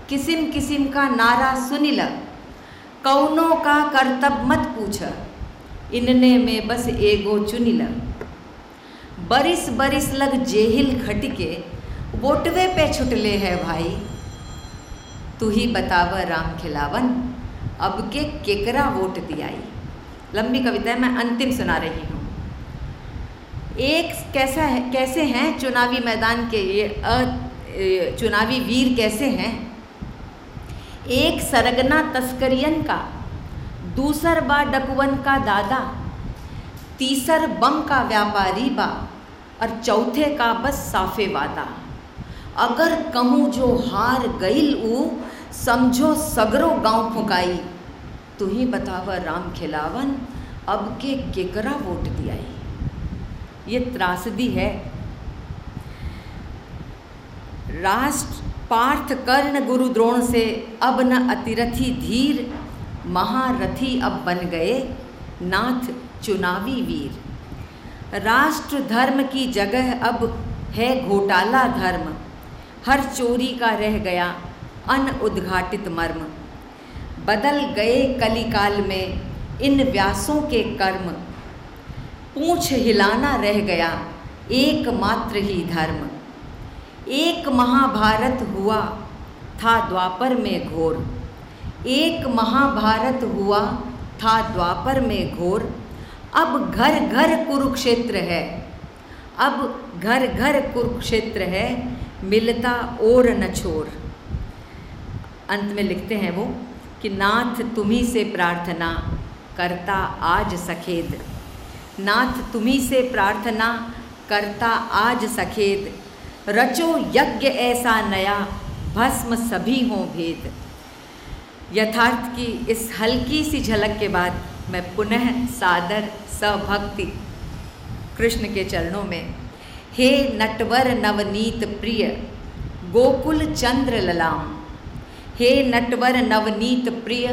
किसिम किसिम का नारा सुनिल, कौनों का करतब मत पूछ, इनने में बस एगो चुनिल। बरिस बरिस लग जेहिल खटके, वोटवे पे छुटले है भाई। तू ही बताव राम खिलावन, अब के केकरा वोट दियाई। लंबी कविता है, मैं अंतिम सुना रही हूँ। एक कैसे हैं चुनावी मैदान के ये चुनावी वीर कैसे हैं। एक सरगना तस्करियन का, दूसर बा डकुवन का दादा, तीसर बम का व्यापारी बा, और चौथे का बस साफे वादा। अगर कहूँ जो हार गईल ऊ, समझो सगरो गांव फुकाई। तू ही बतावा राम खिलावन, अब के केकरा वोट दियाई। ये त्रासदी है। राष्ट्र पार्थ कर्ण गुरु द्रोण से, अब न अतिरथी धीर, महारथी अब बन गए नाथ चुनावी वीर। राष्ट्र धर्म की जगह अब है घोटाला धर्म, हर चोरी का रह गया अनउद्घाटित मर्म। बदल गए कलिकाल में इन व्यासों के कर्म, पूंछ हिलाना रह गया एकमात्र ही धर्म। एक महाभारत हुआ था द्वापर में घोर, एक महाभारत हुआ था द्वापर में घोर। अब घर घर कुरुक्षेत्र है, अब घर घर कुरुक्षेत्र है, मिलता और न छोर। अंत में लिखते हैं वो कि नाथ तुम्ही से प्रार्थना करता आज सखेद, नाथ तुम्ही से प्रार्थना करता आज सखेद। रचो यज्ञ ऐसा नया, भस्म सभी हों भेद। यथार्थ की इस हल्की सी झलक के बाद मैं पुनः सादर सभक्ति कृष्ण के चरणों में, हे नटवर नवनीत प्रिय गोकुल चंद्र ललाम, हे नटवर नवनीत प्रिय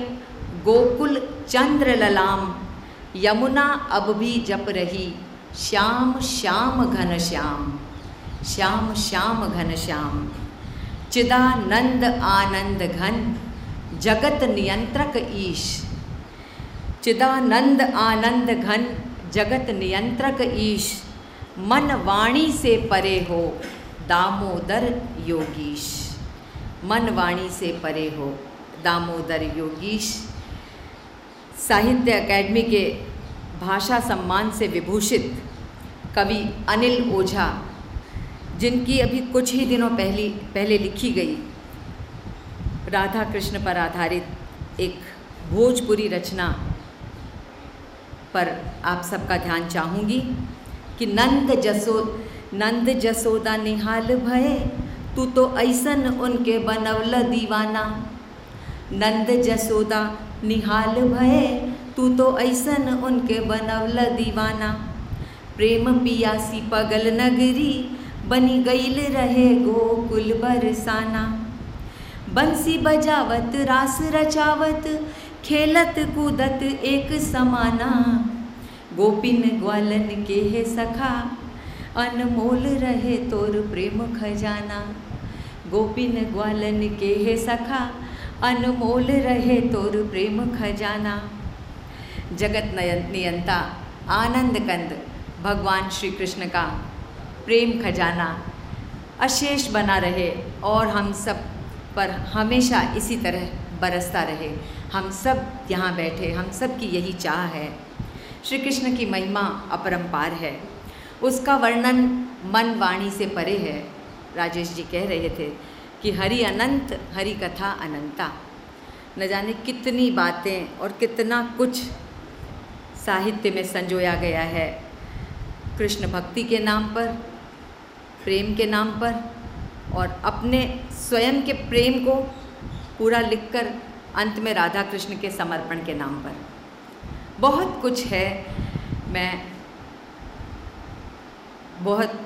गोकुल चंद्र ललाम। यमुना अब भी जप रही श्याम श्याम घन श्याम, श्याम श्याम घन श्याम। चिदानंद आनंद घन जगत नियंत्रक ईश, चिदानंद आनंद घन जगत नियंत्रक ईश। मन वाणी से परे हो दामोदर योगीश, मन वाणी से परे हो दामोदर योगीश। साहित्य अकादमी के भाषा सम्मान से विभूषित कवि अनिल ओझा, जिनकी अभी कुछ ही दिनों पहले लिखी गई राधा कृष्ण पर आधारित एक भोजपुरी रचना पर आप सबका ध्यान चाहूँगी कि नंद जसोदा निहाल भये, तू तो ऐसन उनके बनवल दीवाना। नंद जसोदा निहाल भये, तू तो ऐसन उनके बनवल दीवाना। प्रेम पियासी पगल नगरी, बनी गईल रहे गोकुल बरसाना। बंसी बजावत रास रचावत, खेलत कूदत एक समाना। गोपिन ग्वालन के है सखा, अनमोल रहे तोर प्रेम खजाना। गोपिन ग्वालन के है सखा, अनमोल रहे तोर प्रेम खजाना। जगत नियंता आनंद कंद भगवान श्री कृष्ण का प्रेम खजाना अशेष बना रहे और हम सब पर हमेशा इसी तरह बरसता रहे। हम सब यहाँ बैठे, हम सब की यही चाह है। श्री कृष्ण की महिमा अपरंपार है, उसका वर्णन मन वाणी से परे है। राजेश जी कह रहे थे कि हरि अनंत, हरि कथा अनंता। न जाने कितनी बातें और कितना कुछ साहित्य में संजोया गया है कृष्ण भक्ति के नाम पर, प्रेम के नाम पर, और अपने स्वयं के प्रेम को पूरा लिखकर अंत में राधा कृष्ण के समर्पण के नाम पर। बहुत कुछ है। मैं बहुत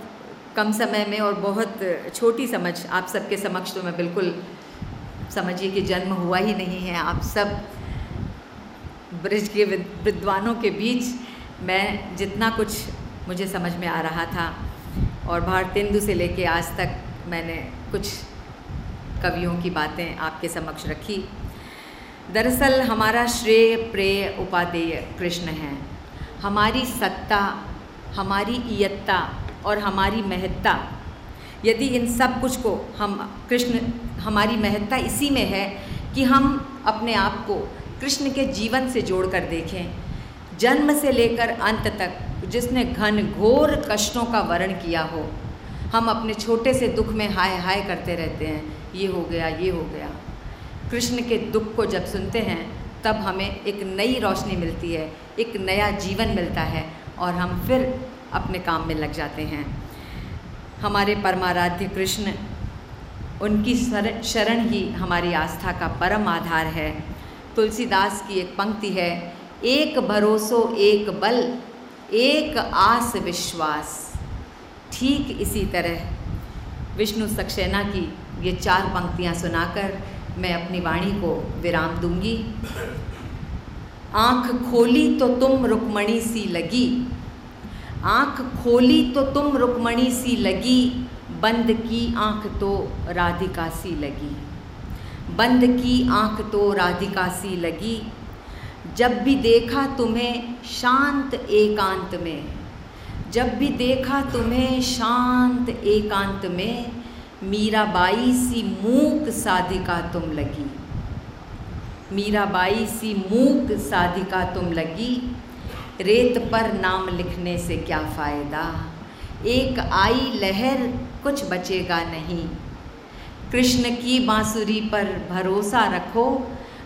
कम समय में और बहुत छोटी समझ आप सबके समक्ष तो मैं बिल्कुल, समझिए कि जन्म हुआ ही नहीं है। आप सब ब्रज के विद्वानों के बीच मैं जितना कुछ मुझे समझ में आ रहा था, और भारतेंदु से लेके आज तक मैंने कुछ कवियों की बातें आपके समक्ष रखी। दरअसल हमारा श्रेय प्रेय उपादेय कृष्ण हैं। हमारी सत्ता, हमारी इयत्ता और हमारी महत्ता, यदि इन सब कुछ को हम कृष्ण, हमारी महत्ता इसी में है कि हम अपने आप को कृष्ण के जीवन से जोड़कर देखें। जन्म से लेकर अंत तक जिसने घन घोर कष्टों का वर्ण किया हो, हम अपने छोटे से दुख में हाय हाय करते रहते हैं, ये हो गया, ये हो गया। कृष्ण के दुख को जब सुनते हैं तब हमें एक नई रोशनी मिलती है, एक नया जीवन मिलता है, और हम फिर अपने काम में लग जाते हैं। हमारे परमाराध्य कृष्ण, उनकी शरण ही हमारी आस्था का परम आधार है। तुलसीदास की एक पंक्ति है, एक भरोसो एक बल, एक आस विश्वास। ठीक इसी तरह विष्णु सक्सेना की ये 4 पंक्तियाँ सुनाकर मैं अपनी वाणी को विराम दूंगी। आँख खोली तो तुम रुक्मणी सी लगी, आँख खोली तो तुम रुक्मणी सी लगी, बंद की आँख तो राधिका सी लगी, बंद की आँख तो राधिका सी लगी। जब भी देखा तुम्हें शांत एकांत में, जब भी देखा तुम्हें शांत एकांत में, मीराबाई सी मूक साधिका तुम लगी, मीराबाई सी मूक साधिका तुम लगी। रेत पर नाम लिखने से क्या फ़ायदा, एक आई लहर कुछ बचेगा नहीं। कृष्ण की बांसुरी पर भरोसा रखो,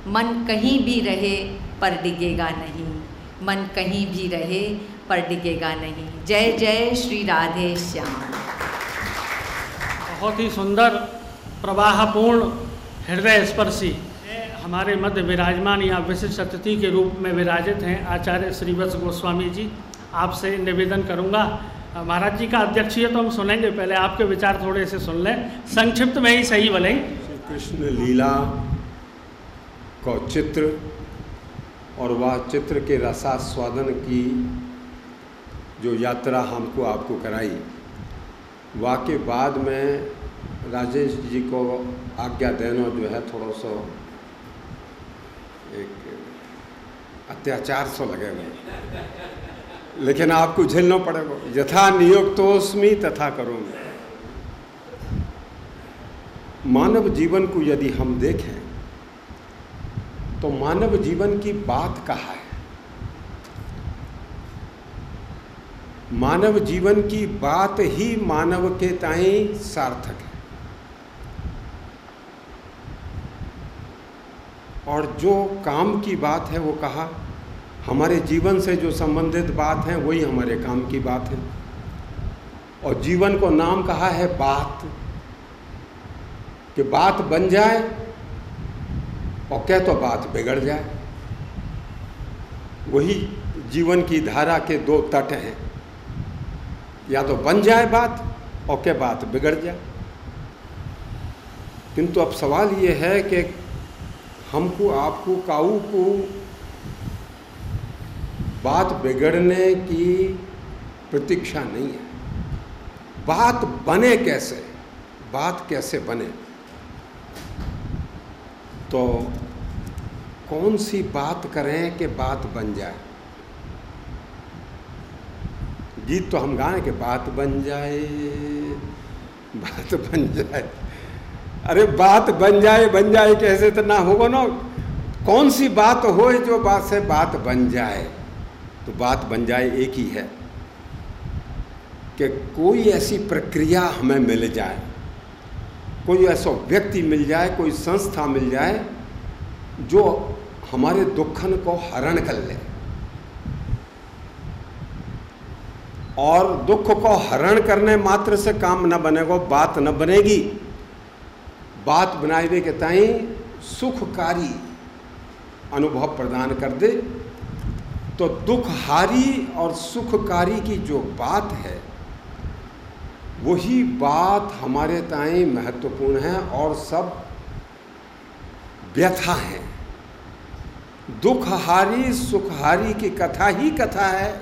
मन कहीं भी रहे पर डिगेगा नहीं, मन कहीं भी रहे पर डिगेगा नहीं। जय जय श्री राधे श्याम। बहुत ही सुंदर, प्रवाहपूर्ण, हृदय स्पर्शी हमारे मध्य विराजमान या विशिष्ट अतिथि के रूप में विराजित हैं आचार्य श्रीवत्स गोस्वामी जी। आपसे निवेदन करूंगा, महाराज जी का अध्यक्षीय तो हम सुनेंगे, पहले आपके विचार थोड़े से सुन लें, संक्षिप्त में ही सही भले। श्री कृष्ण लीला को चित्र और वह चित्र के रसास्वादन की जो यात्रा हमको आपको कराई, वह के बाद में राजेश जी को आज्ञा देना जो है थोड़ा सा एक अत्याचार सा लगेगा, लेकिन आपको झेलना पड़ेगा। यथा नियुक्तोस्मि तथा करूँगा। मानव जीवन को यदि हम देखें तो मानव जीवन की बात कहाँ है? मानव जीवन की बात ही मानव के ताईं सार्थक है, और जो काम की बात है वो कहा, हमारे जीवन से जो संबंधित बात है वही हमारे काम की बात है। और जीवन को नाम कहा है बात, कि बात बन जाए और क्या तो बात बिगड़ जाए। वही जीवन की धारा के 2 तट हैं, या तो बन जाए बात और क्या बात बिगड़ जाए। किंतु अब सवाल ये है कि हमको, आपको, काऊ को बात बिगड़ने की प्रतीक्षा नहीं है। बात बने कैसे, बात कैसे बने, तो कौन सी बात करें कि बात बन जाए। गीत तो हम गाएं कि बात बन जाए, बात बन जाए। अरे बात बन जाए कैसे, तो ना होगा ना। कौन सी बात हो जो बात से बात बन जाए। तो बात बन जाए एक ही है कि कोई ऐसी प्रक्रिया हमें मिल जाए, कोई ऐसा व्यक्ति मिल जाए, कोई संस्था मिल जाए जो हमारे दुखन को हरण कर ले। और दुख को हरण करने मात्र से काम न बनेगा, बात न बनेगी। बात बनाए के ताई सुखकारी अनुभव प्रदान कर दे। तो दुखहारी और सुखकारी की जो बात है वही बात हमारे ताई महत्वपूर्ण है और सब व्यथा है। दुखहारी सुखहारी की कथा ही कथा है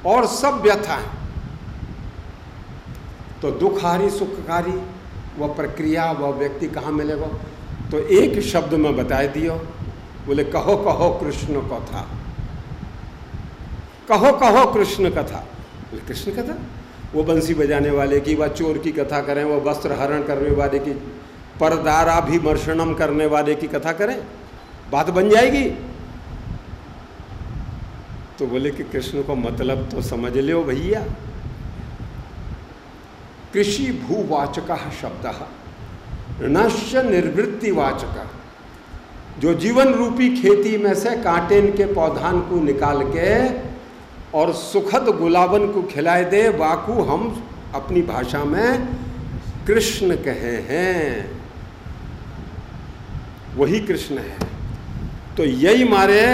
और सब व्यथा है। तो दुखहारी सुखहारी वह प्रक्रिया, वह व्यक्ति कहाँ मिलेगा? तो एक शब्द में बता दियो, बोले कहो कहो कृष्ण कथा, कहो कहो कृष्ण कथा। बोले कृष्ण कथा? वो बंसी बजाने वाले की, वह चोर की कथा करें, वह वस्त्र हरण करने वाले की, परदाराभिमर्शनम करने वाले की कथा करें, बात बन जाएगी? तो बोले कि कृष्ण को मतलब तो समझ लो भैया। कृषि भूवाचक शब्द नश्य निर्वृत्तिवाचक, जो जीवन रूपी खेती में से कांटेन के पौधान को निकाल के और सुखद गुलाबन को खिलाए दे, वाकू हम अपनी भाषा में कृष्ण कहे हैं, वही कृष्ण है। तो यही मारे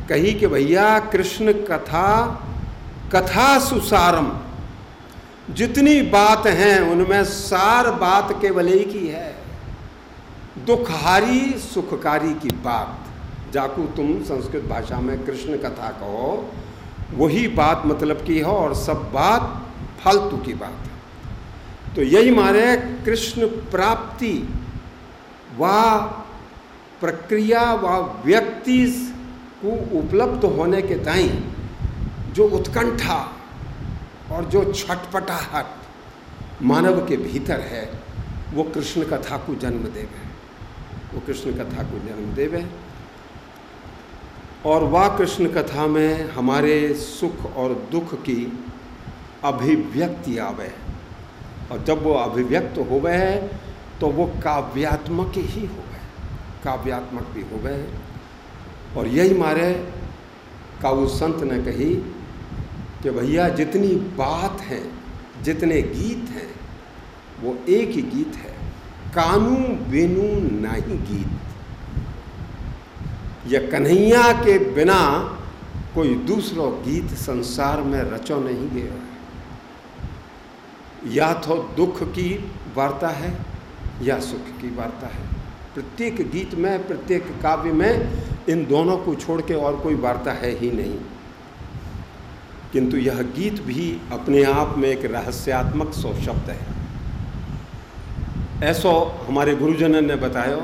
कही कि भैया कृष्ण कथा, कथा सुसारम, जितनी बात हैं उनमें सार बात केवल एक ही है, दुखहारी सुखकारी की बात। जाकू तुम संस्कृत भाषा में कृष्ण कथा कहो, वही बात मतलब की हो और सब बात फालतू की बात है। तो यही मारे कृष्ण प्राप्ति व प्रक्रिया व व्यक्ति को उपलब्ध होने के ताई जो उत्कंठा और जो छटपटाहट मानव के भीतर है, वो कृष्ण कथा को जन्म देवे, वो कृष्ण कथा को जन्म देवे। और वह कृष्ण कथा में हमारे सुख और दुख की अभिव्यक्ति आवे, और जब वो अभिव्यक्त हो गए तो वो काव्यात्मक ही हो गए, काव्यात्मक भी हो गए। और यही मारे काऊ संत ने कही कि भैया जितनी बात है, जितने गीत हैं, वो एक ही गीत है, कानू बिनु नहीं गीत। यह कन्हैया के बिना कोई दूसरा गीत संसार में रचो नहीं गया है। या तो दुख की वार्ता है या सुख की वार्ता है। प्रत्येक गीत में, प्रत्येक काव्य में इन दोनों को छोड़ के और कोई वार्ता है ही नहीं। किंतु यह गीत भी अपने आप में एक रहस्यात्मक सो शब्द है। ऐसो हमारे गुरुजनों ने बताया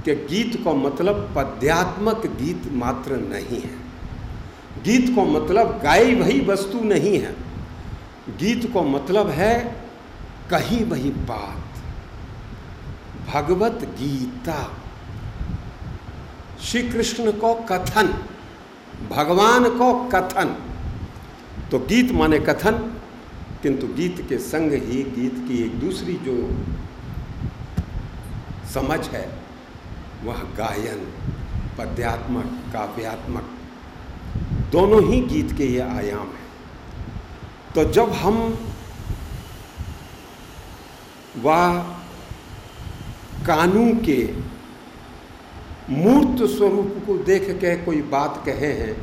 कि गीत को मतलब पद्यात्मक गीत मात्र नहीं है। गीत को मतलब गाई वही वस्तु नहीं है। गीत को मतलब है कही वही बात, भगवत गीता, श्री कृष्ण को कथन, भगवान को कथन। तो गीत माने कथन, किंतु गीत के संग ही गीत की एक दूसरी जो समझ है वह गायन, पद्यात्मक, काव्यात्मक, दोनों ही गीत के ये आयाम हैं। तो जब हम वह कानू के मूर्त स्वरूप को देख के कोई बात कहे हैं,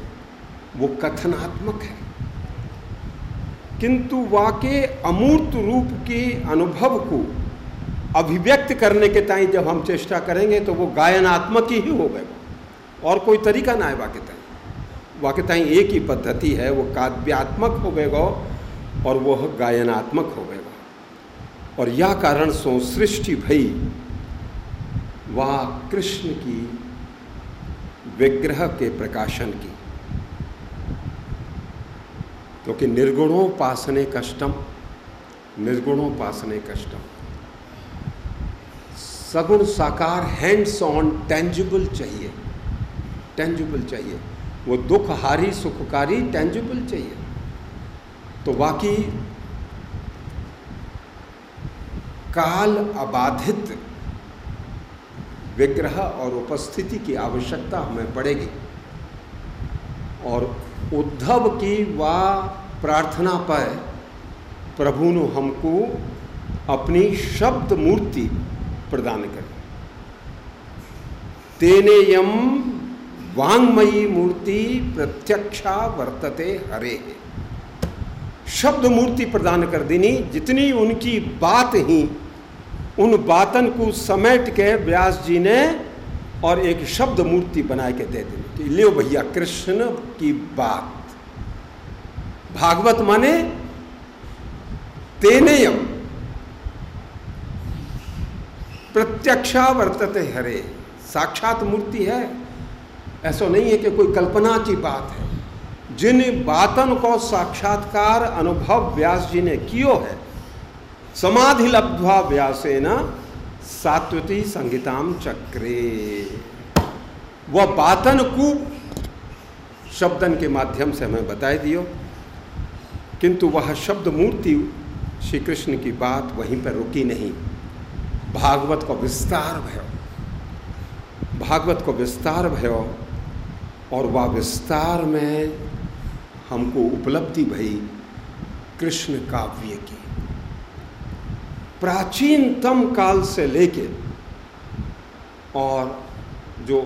वो कथनात्मक है। किंतु वाके अमूर्त रूप के अनुभव को अभिव्यक्त करने के ताई जब हम चेष्टा करेंगे तो वो गायनात्मक ही हो गए, और कोई तरीका ना है बाकी ताई। वाकई एक ही पद्धति है, वो काव्यात्मक होवेगा और वह गायनात्मक होवेगा। और यह कारण सो सृष्टि भई वह कृष्ण की विग्रह के प्रकाशन की, क्योंकि निर्गुणोपासने कष्टम, निर्गुणोपासने कष्टम। सगुण साकार हैंड्स ऑन टेंजिबल चाहिए, टेंजिबल चाहिए। वो दुखहारी सुखकारी टेंजिबल चाहिए। तो बाकी काल अबाधित विग्रह और उपस्थिति की आवश्यकता हमें पड़ेगी। और उद्धव की वह प्रार्थना पर प्रभु ने हमको अपनी शब्द मूर्ति प्रदान करी। तेने यम वांगमयी मूर्ति प्रत्यक्षा वर्तते हरे, शब्द मूर्ति प्रदान कर देनी। जितनी उनकी बात ही उन बातन को समेट के व्यास जी ने और एक शब्द मूर्ति बना के दे दी कि लियो भैया कृष्ण की बात। भागवत माने तेनेयम प्रत्यक्षा वर्तते हरे, साक्षात मूर्ति है। ऐसा नहीं है कि कोई कल्पना की बात है। जिन बातन को साक्षात्कार अनुभव व्यास जी ने कियो है, समाधि लब्ध्वा व्यासेन सात्वती संगीताम चक्रे, वह बातन को शब्दन के माध्यम से हमें बताए दियो। किंतु वह शब्द मूर्ति श्री कृष्ण की बात वहीं पर रुकी नहीं। भागवत को विस्तार भयो, भागवत को विस्तार भयो और वह विस्तार में हमको उपलब्धि भई कृष्ण काव्य की। प्राचीनतम काल से लेके और जो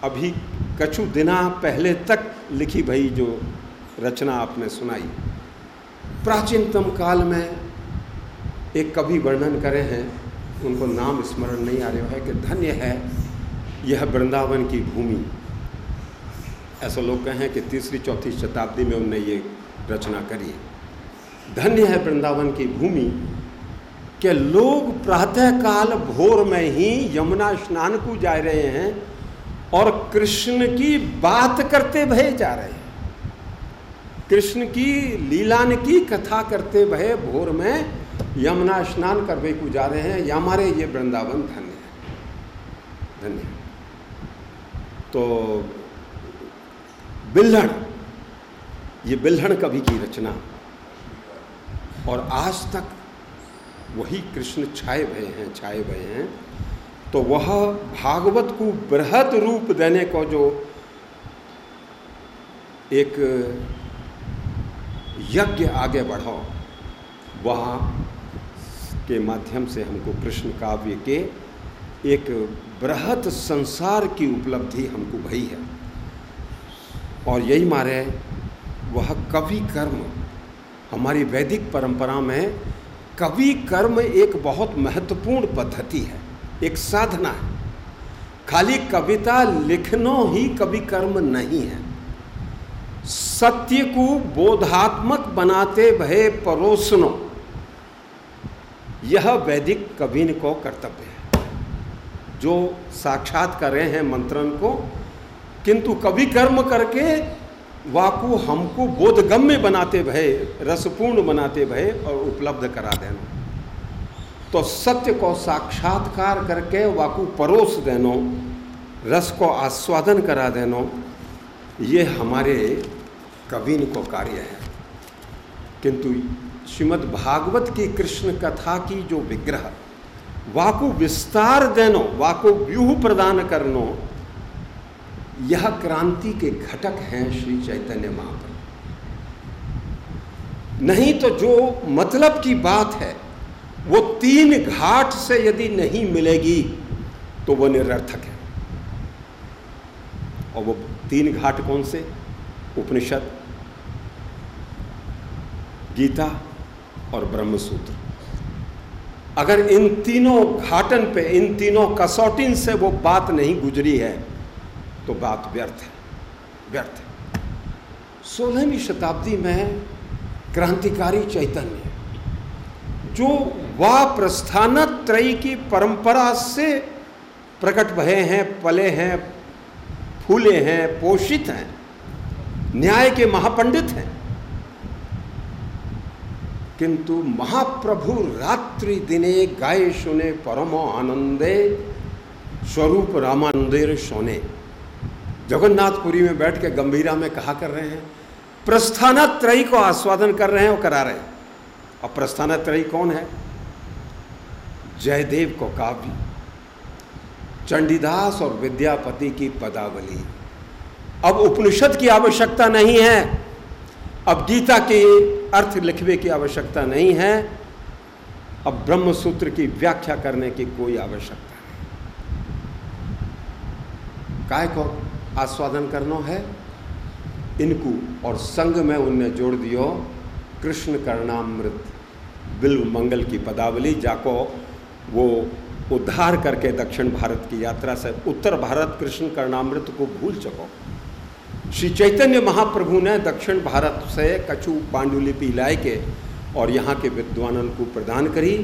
अभी कछु दिना पहले तक लिखी भई जो रचना आपने सुनाई, प्राचीनतम काल में एक कवि वर्णन करे हैं, उनको नाम स्मरण नहीं आ रहा है, कि धन्य है यह वृंदावन की भूमि। ऐसा लोग कहें कि 3री-4थी शताब्दी में उनने ये रचना करी। धन्य है वृंदावन की भूमि कि लोग प्रातःकाल भोर में ही यमुना स्नान को जा रहे हैं और कृष्ण की बात करते भये जा रहे हैं, कृष्ण की लीलान की कथा करते भये भोर में यमुना स्नान करवे को जा रहे हैं। या हमारे ये वृंदावन धन्य है, धन्य है। तो बिल्हण, ये बिल्हण कवि की रचना, और आज तक वही कृष्ण छाए भये हैं, छाए भये हैं। तो वह भागवत को बृहद रूप देने को जो एक यज्ञ आगे बढ़ाओ, वह के माध्यम से हमको कृष्ण काव्य के एक बृहद संसार की उपलब्धि हमको भई है। और यही मारे वह कवि कर्म, हमारी वैदिक परंपरा में कवि कर्म एक बहुत महत्वपूर्ण पद्धति है, एक साधना है। खाली कविता लिखना ही कवि कर्म नहीं है। सत्य को बोधात्मक बनाते भये परोसनो, यह वैदिक कवि को कर्तव्य है। जो साक्षात कर रहे हैं मंत्रन को, किंतु कवि कर्म करके वाकु हमको बोधगम्य बनाते भये, रसपूर्ण बनाते भये और उपलब्ध करा देना। तो सत्य को साक्षात्कार करके वाकु परोस देनो, रस को आस्वादन करा देनो, ये हमारे कवि को कार्य है। किंतु श्रीमद् भागवत की कृष्ण कथा की जो विग्रह, वाकु विस्तार देनो, वाकु व्यूह प्रदान करनो, यह क्रांति के घटक हैं श्री चैतन्य महाप्रभु। नहीं तो जो मतलब की बात है वो 3 घाट से यदि नहीं मिलेगी तो वो निरर्थक है। और वो 3 घाट कौन से? उपनिषद, गीता और ब्रह्मसूत्र। अगर इन तीनों घाटन पे, इन तीनों कसौटिन से वो बात नहीं गुजरी है तो बात व्यर्थ है, व्यर्थ है। 16वीं शताब्दी में क्रांतिकारी चैतन्य जो वाप्रस्थानत्रयी की परंपरा से प्रकट भये हैं, पले हैं, फूले हैं, पोषित हैं, न्याय के महापंडित हैं, किंतु महाप्रभु रात्रि दिने गाये सुने परमो आनंदे स्वरूप रामानंदेर सोने। जगन्नाथपुरी में बैठ के गंभीरा में कहा कर रहे हैं, प्रस्थानत्रयी को आस्वादन कर रहे हैं और करा रहे हैं। और प्रस्थानत्रयी कौन है? जयदेव को काव्य, चंडीदास और विद्यापति की पदावली। अब उपनिषद की आवश्यकता नहीं है, अब गीता के अर्थ लिखवे की आवश्यकता नहीं है, अब ब्रह्म सूत्र की व्याख्या करने की कोई आवश्यकता नहीं। काय को आस्वादन करना है इनको, और संग में उनने जोड़ दियो कृष्ण कर्णामृत बिल्व मंगल की पदावली, जाको वो उद्धार करके दक्षिण भारत की यात्रा से उत्तर भारत कृष्ण कर्णामृत को भूल चुको। श्री चैतन्य महाप्रभु ने दक्षिण भारत से कछु पांडुलिपि लाए के और यहाँ के विद्वानों को प्रदान करी,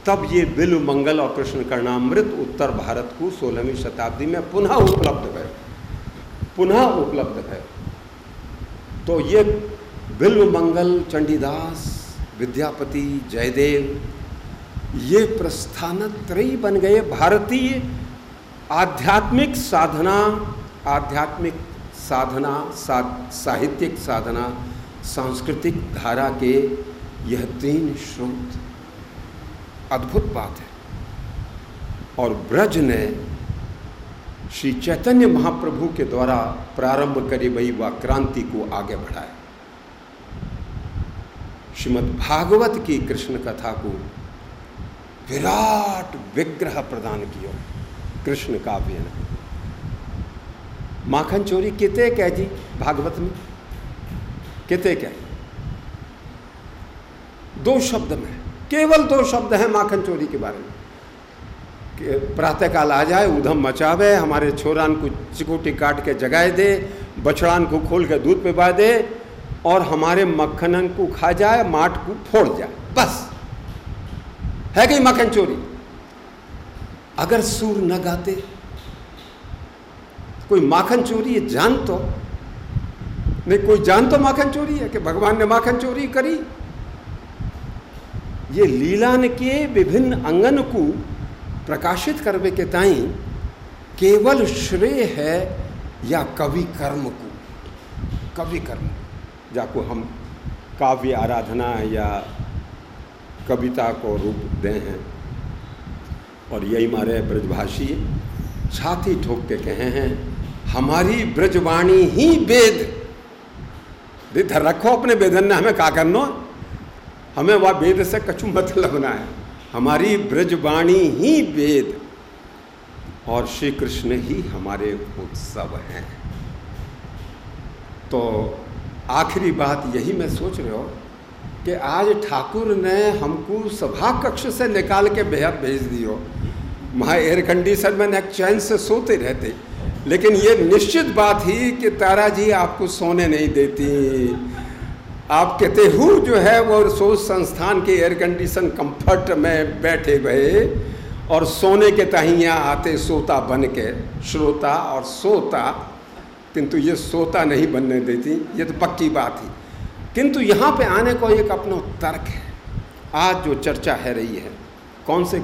तब ये बिल्व मंगल और कृष्ण कर्णामृत उत्तर भारत को 16वीं शताब्दी में पुनः उपलब्ध है। तो ये बिल्व मंगल, चंडीदास, विद्यापति, जयदेव, ये प्रस्थानत्रयी बन गए भारतीय आध्यात्मिक साधना, साहित्यिक साधना, सांस्कृतिक धारा के यह 3 स्रोत। अद्भुत बात है। और ब्रज ने श्री चैतन्य महाप्रभु के द्वारा प्रारंभ करी गई वह क्रांति को आगे बढ़ाया। श्रीमद् भागवत की कृष्ण कथा को विराट विग्रह प्रदान किया कृष्ण काव्य ने। माखन चोरी किते कह जी भागवत में, किते कह? 2 शब्द में, केवल 2 शब्द हैं माखन चोरी के बारे में। प्रातःकाल आ जाए, उधम मचावे, हमारे छोरान को चिकोटी काट के जगाए दे, बछड़ान को खोल के दूध पिवा दे और हमारे मक्खनन को खा जाए, माट को फोड़ जाए, बस है गई माखन चोरी। अगर सूर न गाते, कोई माखन चोरी है जान तो नहीं, कोई जान तो माखन चोरी है कि भगवान ने माखन चोरी करी। ये लीलान के विभिन्न अंगन को प्रकाशित करवे के ताई केवल श्रेय है या कवि कर्म को, कवि कर्म जाको हम काव्य आराधना या कविता को रूप दे हैं। और यही हमारे ब्रजभाषी छाती ठोक के कहे हैं, हमारी ब्रजवाणी ही वेद। धर रखो अपने वेदन ने, हमें क्या करना, हमें वह वेद से कछु मतलब ना है। हमारी ब्रजवाणी ही वेद और श्री कृष्ण ही हमारे उत्सव हैं। तो आखिरी बात यही मैं सोच रहे हो कि आज ठाकुर ने हमको सभा कक्ष से निकाल के बेहद भेज दियो। वहाँ एयर कंडीशन में न चैन से सोते रहते, लेकिन ये निश्चित बात ही कि तारा जी आपको सोने नहीं देती। आप कहते हो जो है वो सोच संस्थान के एयर कंडीशन कंफर्ट में बैठे हुए और सोने के तहिया आते सोता बन के, श्रोता और सोता, किंतु ये सोता नहीं बनने देती, ये तो पक्की बात ही। किंतु यहाँ पे आने को एक अपना तर्क है। आज जो चर्चा है रही है, कौन से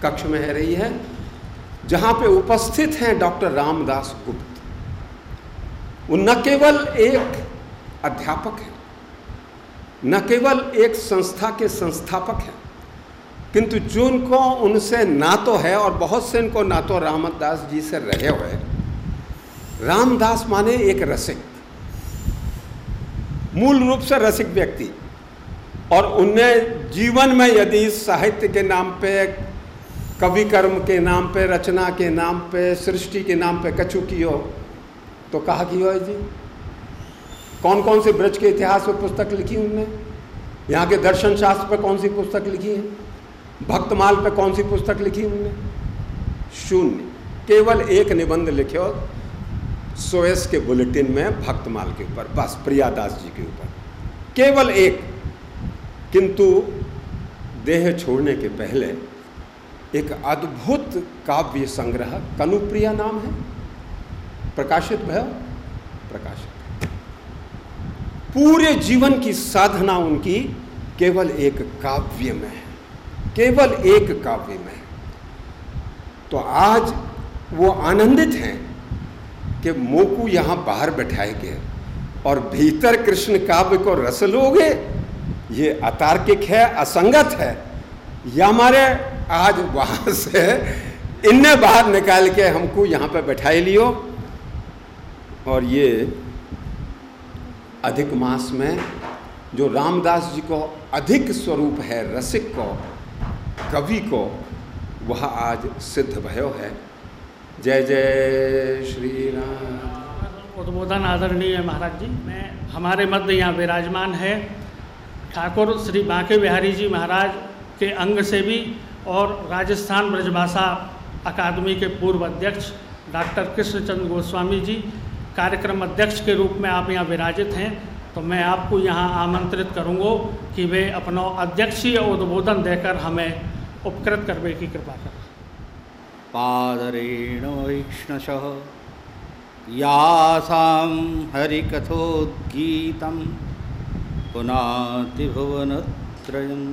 कक्ष में है रही है? जहाँ पे उपस्थित हैं डॉक्टर रामदास गुप्त। वो न केवल एक अध्यापक है, न केवल एक संस्था के संस्थापक हैं, किंतु जो उनको उनसे नातो है और बहुत से इनको नातो रामदास जी से रहे हुए। रामदास माने एक रसिक, मूल रूप से रसिक व्यक्ति, और उनने जीवन में यदि साहित्य के नाम पे, कवि कर्म के नाम पे, रचना के नाम पे, सृष्टि के नाम पे कछु कियो तो कहा कियो है जी? कौन कौन से ब्रज के इतिहास पर पुस्तक लिखी उनने? यहाँ के दर्शन शास्त्र पर कौन सी पुस्तक लिखी है? भक्तमाल पर कौन सी पुस्तक लिखी उनने? शून्य। केवल एक निबंध लिखे सोएस के बुलेटिन में भक्तमाल के ऊपर, बस प्रियादास जी के ऊपर केवल एक। किंतु देह छोड़ने के पहले एक अद्भुत काव्य संग्रह कनुप्रिया नाम है, प्रकाशित भय, प्रकाशित। पूरे जीवन की साधना उनकी केवल एक काव्य में है, केवल एक काव्य में है। तो आज वो आनंदित हैं कि मोकू यहाँ बाहर बैठाए गए और भीतर कृष्ण काव्य को रस लोगे। ये अतार्किक है, असंगत है, या हमारे आज वहाँ से इन्ने बाहर निकाल के हमको यहाँ पे बैठाए लियो। और ये अधिक मास में जो रामदास जी को अधिक स्वरूप है, रसिक को, कवि को, वह आज सिद्ध भयो है। जय जय श्री राम। उद्बोधन आदरणीय महाराज जी, मैं हमारे मध्य यहाँ विराजमान है ठाकुर श्री बांके बिहारी जी महाराज के अंग से भी और राजस्थान ब्रजभाषा अकादमी के पूर्व अध्यक्ष डॉक्टर कृष्णचंद्र गोस्वामी जी कार्यक्रम अध्यक्ष के रूप में आप यहाँ विराजित हैं। तो मैं आपको यहाँ आमंत्रित करूँगा कि वे अपना अध्यक्षीय उद्बोधन देकर हमें उपकृत करने की कृपा करें। पादरेण वैष्णशः यासां हरिकथोद्गीतं पुनाति भुवनत्रयम्।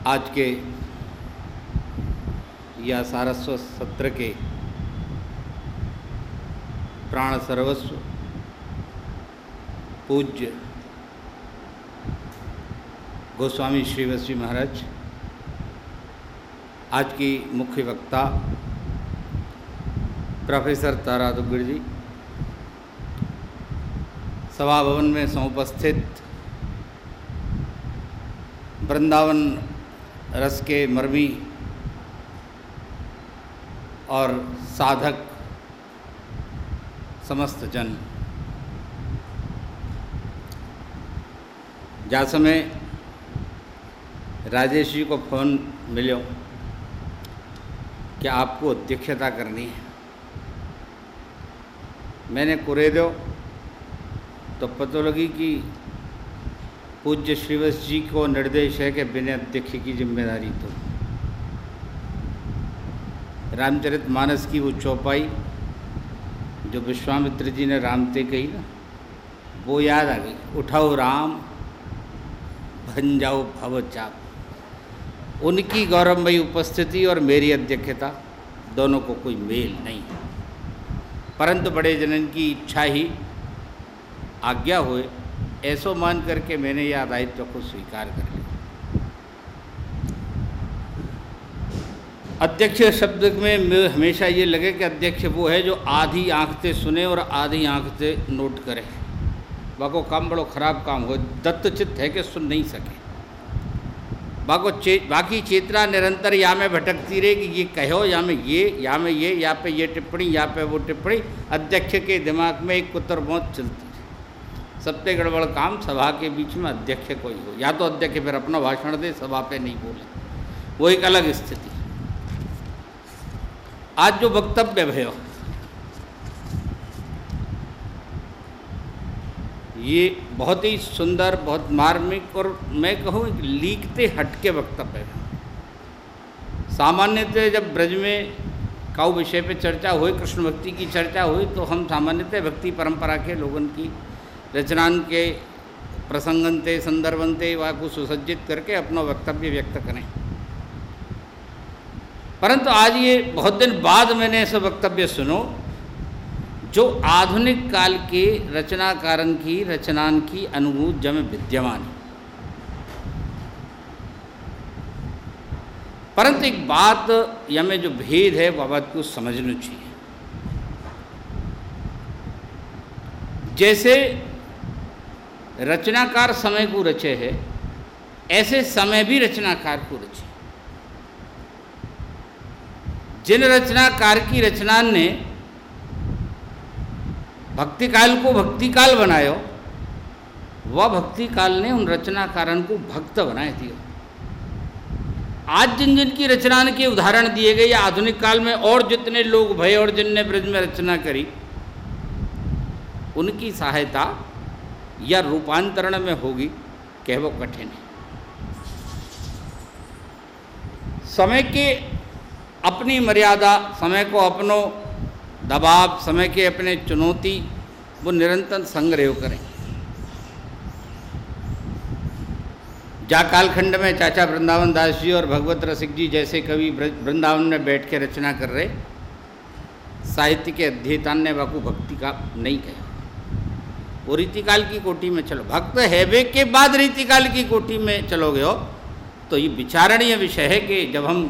आज के या सारस्वत सत्र के प्राण सर्वस्व पूज्य गोस्वामी श्रीवत्स जी महाराज, आज की मुख्य वक्ता प्रोफेसर तारा दुग्गड़ जी, सभा भवन में समुपस्थित वृंदावन रस के मर्मी और साधक समस्त जन, जा समय राजेश जी को फोन मिलो कि आपको अध्यक्षता करनी है। मैंने कुरे दो तो पता लगी कि पूज्य श्रीवत्स जी को निर्देश है कि बिना अध्यक्ष की जिम्मेदारी तो रामचरितमानस की वो चौपाई जो विश्वामित्र जी ने राम से कही ना, वो याद आ गई। उठाओ राम बन जाओ भवचाप। उनकी गौरवमयी उपस्थिति और मेरी अध्यक्षता दोनों को कोई मेल नहीं, परंतु बड़े जनन की इच्छा ही आज्ञा हुए, ऐसो मान करके मैंने यह दायित्व को स्वीकार कर लिया। अध्यक्ष शब्द में हमेशा ये लगे कि अध्यक्ष वो है जो आधी आंख से सुने और आधी आंख से नोट करे। बाको काम बड़ो खराब काम हो, दत्तचित्त है कि सुन नहीं सके। बाकी चेतना निरंतर या में भटकती रहे कि ये कहो या में ये, या में ये, या पे ये टिप्पणी, या पे वो टिप्पणी। अध्यक्ष के दिमाग में एक कुतर मौत चलती है। सबसे गड़बड़ काम सभा के बीच में अध्यक्ष कोई हो, या तो अध्यक्ष फिर अपना भाषण दे, सभा पे नहीं बोले, वो एक अलग स्थिति। आज जो वक्तव्य भयो ये बहुत ही सुंदर, बहुत मार्मिक और मैं कहूँ लीकते हटके वक्तव्य है। सामान्यतः जब ब्रज में काऊ विषय पे चर्चा हुई, कृष्ण भक्ति की चर्चा हुई, तो हम सामान्यतः भक्ति परंपरा के लोगों की रचनान के प्रसंगनते संदर्भनते वा को सुसज्जित करके अपना वक्तव्य व्यक्त करें। परंतु आज ये बहुत दिन बाद मैंने ऐसा वक्तव्य सुनो जो आधुनिक काल के रचनाकारन की रचनान की अनुभूत जब विद्यमान है। परंतु एक बात या में जो भेद है वह बात को समझना चाहिए। जैसे रचनाकार समय को रचे है, ऐसे समय भी रचनाकार को रचे। जिन रचनाकार की रचना ने भक्ति काल को भक्ति काल बनायो, वह भक्ति काल ने उन रचनाकारन को भक्त बनाए दिया। आज जिन जिन की रचना के उदाहरण दिए गए या आधुनिक काल में और जितने लोग भय और जिनने ब्रज में रचना करी, उनकी सहायता या रूपांतरण में होगी कह वो कठिन है। समय के अपनी मर्यादा, समय को अपनो दबाव, समय के अपने चुनौती, वो निरंतर संग्रह करें। जा कालखंड में चाचा वृंदावन दास जी और भगवत रसिक जी जैसे कवि वृंदावन में बैठ के रचना कर रहे, साहित्य के अध्येता ने वाकू भक्ति का नहीं कहा, वो रीतिकाल की कोटि में चलो। भक्त हैवे के बाद रीतिकाल की कोटि में चलोगे हो तो ये विचारणीय विषय है कि जब हम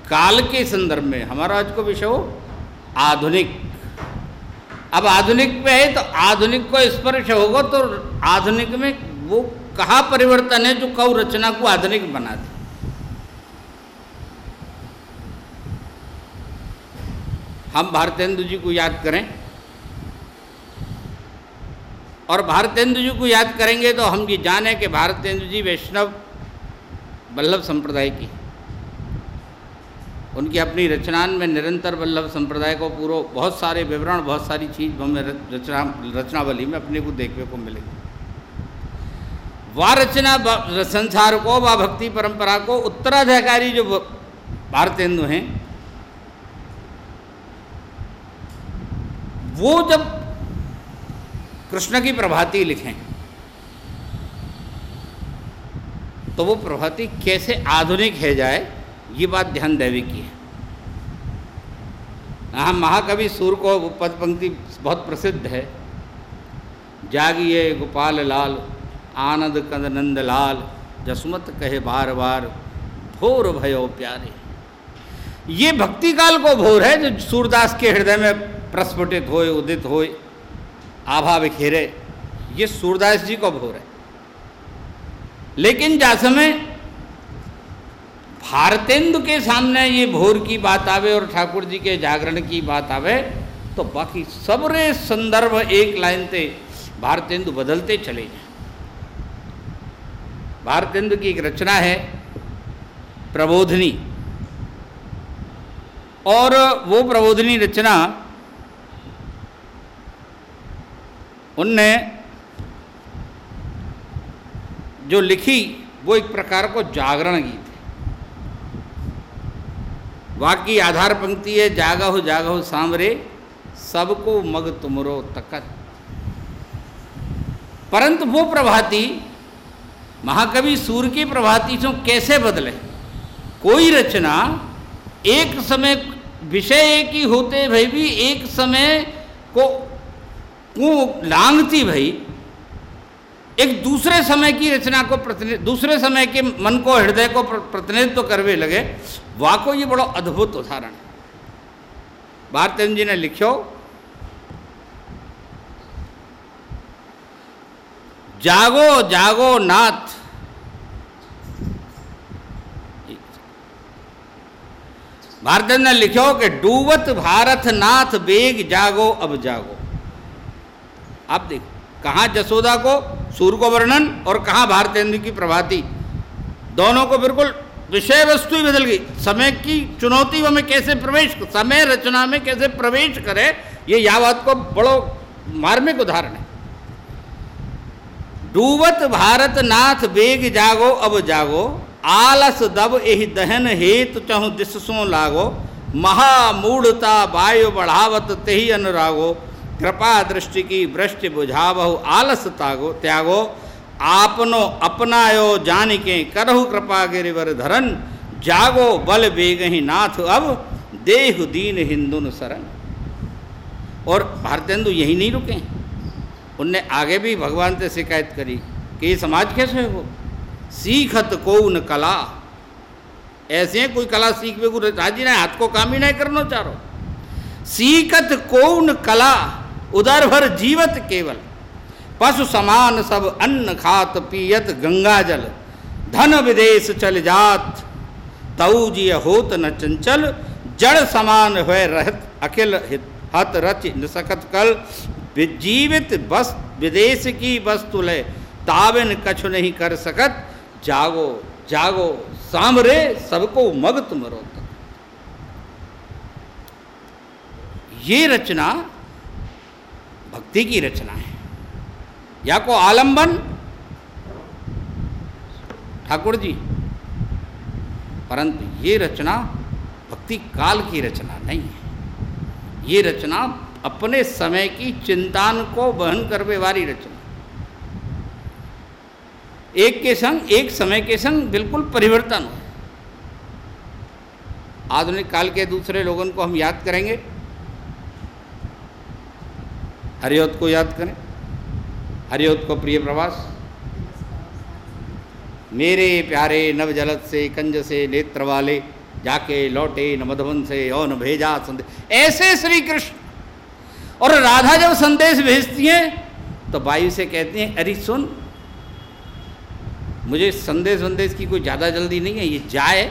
काल के संदर्भ में, हमारा आज को विषय हो आधुनिक, अब आधुनिक में है तो आधुनिक को स्पर्श होगा तो आधुनिक में वो कहाँ परिवर्तन है जो कौ रचना को आधुनिक बना दे। हम भारतेंदु जी को याद करें, और भारतेंदु जी को याद करेंगे तो हम ये जाने कि भारतेंदु जी वैष्णव वल्लभ संप्रदाय की, उनकी अपनी रचनान में निरंतर वल्लभ संप्रदाय को पूरा बहुत सारे विवरण, बहुत सारी चीज हमें रचनावली में अपने को देखने को मिलेगी। वह रचना संसार को, वह भक्ति परंपरा को उत्तराधिकारी जो भारतेंदु हैं, वो जब कृष्ण की प्रभाती लिखें तो वो प्रभाती कैसे आधुनिक है जाए, ये बात ध्यान देवी की है। यहाँ महाकवि सूर को पद पंक्ति बहुत प्रसिद्ध है, जागिए गोपाल लाल आनंद कंद नंद लाल, जसमत कहे बार बार भोर भयो प्यारे। ये भक्ति काल को भोर है जो सूरदास के हृदय में प्रस्फुटित होए, उदित होए, आभा बिखेरे, ये सूरदास जी को भोर है। लेकिन जा समय भारतेंदु के सामने ये भोर की बात आवे और ठाकुर जी के जागरण की बात आवे तो बाकी सबरे संदर्भ एक लाइन से भारतेंदु बदलते चले जाए। भारतेंदु की एक रचना है प्रबोधिनी, और वो प्रबोधिनी रचना उनने जो लिखी वो एक प्रकार को जागरण गीत है। वाकी आधार पंक्ति है, जागहो सांवरे सबको मग तुमरो तकत। परंतु वो प्रभाती महाकवि सूर की प्रभाती से कैसे बदले। कोई रचना एक समय विषय एक ही होते भाई भी एक समय को लांगती भाई, एक दूसरे समय की रचना को दूसरे समय के मन को, हृदय को प्रतिनिधित्व करवे लगे। वाको ये बड़ा अद्भुत उदाहरण है। भारतेंदु जी ने लिखो, जागो जागो नाथ, भारतेंदु ने लिखो कि डूबत भारत नाथ बेग जागो अब जागो। आप देखो कहाँ जसोदा को सूर को वर्णन और कहाँ भारतेंदु की प्रभाती, दोनों को बिल्कुल विषय वस्तु ही बदल गई। समय की चुनौती में कैसे प्रवेश, समय रचना में कैसे प्रवेश करे, ये यावत को बड़ो मार्मिक उदाहरण है। डूबत भारत नाथ बेग जागो अब जागो, आलस दब एहि दहन हेतु चहु दिससों लागो, महामूढ़ता वायु बढ़ावत तेहि अनुरागो, कृपा दृष्टि की वृष्टि बुझावहु आलस तागो त्यागो, आपनो अपनायो जानिके करहु कृपा गिरिवर धरन, जागो बल बेगहि नाथ अब देहु दीन हिंदुन सरन। और भारतेंदु यही नहीं रुके, उनने आगे भी भगवान से शिकायत करी कि ये समाज कैसे हो, सीखत को न कला, ऐसे कोई कला सीखवे को राजी नहीं, हाथ को काम ही नहीं करना चाहो। सीखत को न कला उदर भर जीवत केवल, पशु समान सब अन्न खात पियत गंगा जल, धन विदेश चल जात तऊ जिय होत न चंचल, जड़ समान हुए रहत अखिल हत रच न सकत कल, जीवित बस विदेश की वस्तु ले ताबिन कछु नहीं कर सकत, जागो जागो सामरे सबको मग तुमरो तक। ये रचना भक्ति की रचना है। या को आलंबन ठाकुर जी, परंतु ये रचना भक्ति काल की रचना नहीं है। ये रचना अपने समय की चिंतान को वहन करने वाली रचना, एक के संग एक समय के संग बिल्कुल परिवर्तन हो। आधुनिक काल के दूसरे लोगों को हम याद करेंगे, हरिओत को याद करें, हरिओत को प्रिय प्रवास, मेरे प्यारे नव जलत से कंज से नेत्र वाले, जाके लौटे न मधुबन से और न भेजा संदेश। ऐसे श्री कृष्ण और राधा जब संदेश भेजती हैं तो वायु से कहती हैं, अरे सुन, मुझे संदेश की कोई ज़्यादा जल्दी नहीं है, ये जाए,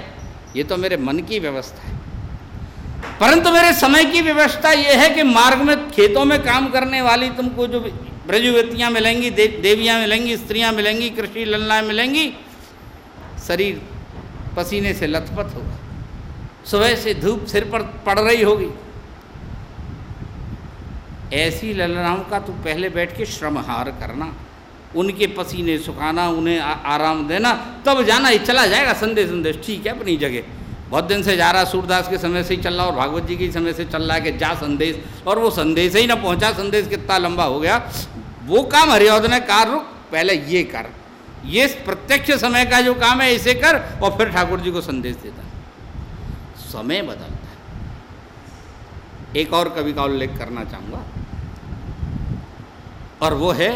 ये तो मेरे मन की व्यवस्था है। परंतु मेरे समय की व्यवस्था ये है कि मार्ग में खेतों में काम करने वाली तुमको जो ब्रजयुवतियाँ मिलेंगी, देवियाँ मिलेंगी, स्त्रियाँ मिलेंगी, कृषि लल्लाएँ मिलेंगी, शरीर पसीने से लथपथ होगा, सुबह से धूप सिर पर पड़ रही होगी। ऐसी ललनाओं का तू पहले बैठ के श्रमहार करना, उनके पसीने सुखाना, उन्हें आराम देना, तब जाना। ये चला जाएगा संदेश ठीक है अपनी जगह, बहुत दिन से जा रहा, सूरदास के समय से ही चल रहा और भागवत जी के समय से चल रहा है कि जा संदेश, और वो संदेश ही ना पहुंचा, संदेश कितना लंबा हो गया। वो काम हरिऔध ने कहा, रुक पहले ये कर, ये प्रत्यक्ष समय का जो काम है इसे कर, और फिर ठाकुर जी को संदेश देता। समय बदलता है। एक और कवि का उल्लेख करना चाहूँगा, और वो है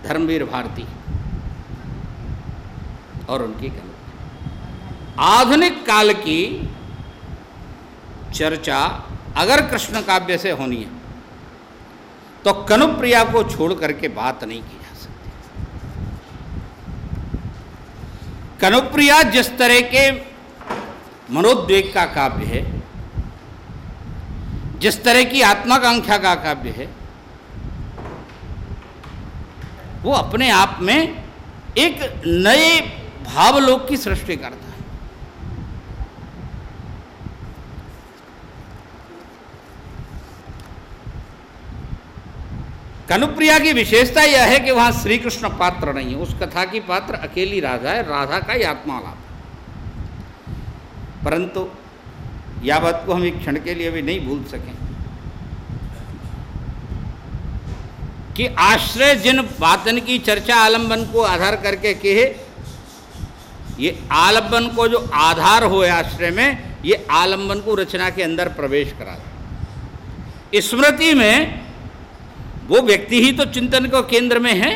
धर्मवीर भारती और उनकी कवि। आधुनिक काल की चर्चा अगर कृष्ण काव्य से होनी है तो कनुप्रिया को छोड़ करके बात नहीं की जा सकती। कनुप्रिया जिस तरह के मनोद्वेग का काव्य है, जिस तरह की आत्माकांक्षा का काव्य है, वो अपने आप में एक नए भावलोक की सृष्टि करता है। कनुप्रिया की विशेषता यह है कि वहां श्री कृष्ण पात्र नहीं है, उस कथा की पात्र अकेली राधा है, राधा का ही आत्मालाप। परंतु यह बात को हम एक क्षण के लिए भी नहीं भूल सकें कि आश्रय जिन बातन की चर्चा आलंबन को आधार करके की है, ये आलंबन को जो आधार हो आश्रय में, ये आलंबन को रचना के अंदर प्रवेश करा दे। स्मृति में वो व्यक्ति ही तो चिंतन को केंद्र में है,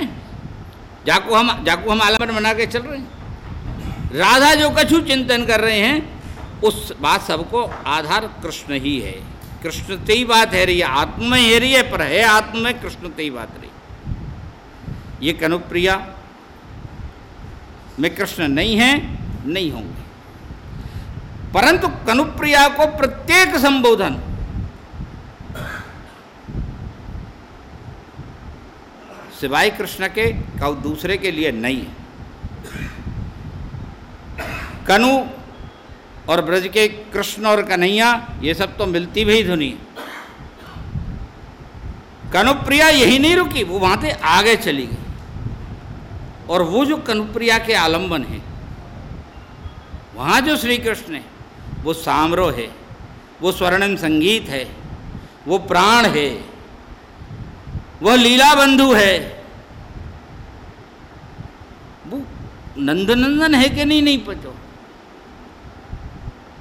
जाको हम आलंबन बना के चल रहे हैं। राधा जो कछु चिंतन कर रहे हैं, उस बात सबको आधार कृष्ण ही है। कृष्ण ते ही बात है रही है, आत्मा में है रही है, पर है आत्मा में कृष्ण ते ही बात रही। ये कनुप्रिया में कृष्ण नहीं है, नहीं होंगे। परंतु कनुप्रिया को प्रत्येक संबोधन सिवाय कृष्ण के का दूसरे के लिए नहीं है। कनु और ब्रज के कृष्ण और कन्हैया, ये सब तो मिलती भी धुनी है। कनुप्रिया यही नहीं रुकी, वो वहां से आगे चली गई। और वो जो कनुप्रिया के आलंबन है, वहाँ जो श्री कृष्ण है, वो सामरो है, वो स्वर्णिम संगीत है, वो प्राण है, वह लीला बंधु है। वो नंदनंदन है कि नहीं पतो,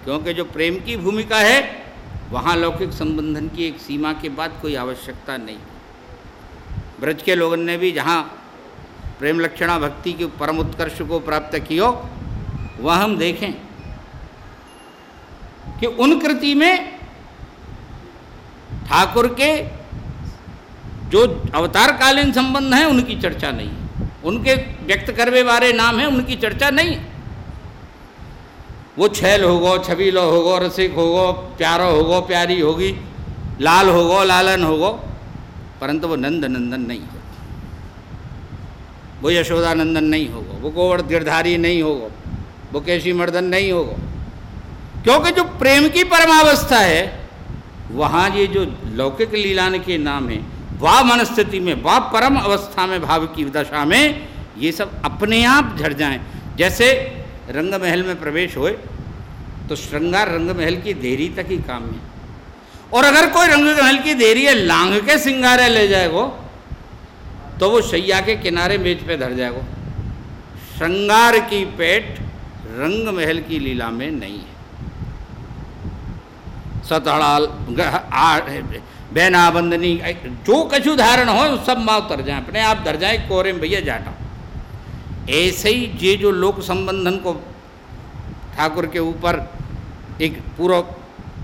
क्योंकि जो प्रेम की भूमिका है, वहाँ लौकिक संबंधन की एक सीमा के बाद कोई आवश्यकता नहीं। ब्रज के लोगों ने भी जहाँ प्रेम लक्षणा भक्ति के परम उत्कर्ष को प्राप्त कियो, वह हम देखें कि उन कृति में ठाकुर के जो अवतार कालीन संबंध हैं उनकी चर्चा नहीं है, उनके व्यक्त करवे वाले नाम हैं उनकी चर्चा नहीं। वो छैल होगो, छबीलो होगो, रसिक होगो, प्यारो होगो, प्यारी होगी, लाल होगो, लालन होगो, परंतु वो नंद नंदन नहीं हो, वो यशोदा नंदन नहीं होगो, वो गोवर्ध गिरधारी नहीं होगो, वो कैसी मर्दन नहीं होगा, क्योंकि जो प्रेम की परमावस्था है वहाँ ये जो लौकिक लीलान के नाम है, वह मनस्थिति में, वह परम अवस्था में, भाव की दशा में ये सब अपने आप झड़ जाएं। जैसे रंग महल में प्रवेश होए तो श्रृंगार रंग महल की देरी तक ही काम है, और अगर कोई रंग महल की देरी है लांग के सिंगारे ले जाएगो तो वो शैया के किनारे मेज पे धर जाएगो। श्रृंगार की पेट रंग महल की लीला में नहीं है। सतड़ाल बैना बंदनी जो कछु धारण हो सब माँ उतर जाए, अपने आप धर जाए, कोरे में भैया जाटा। ऐसे ही ये जो लोक संबंधन को ठाकुर के ऊपर एक पूरा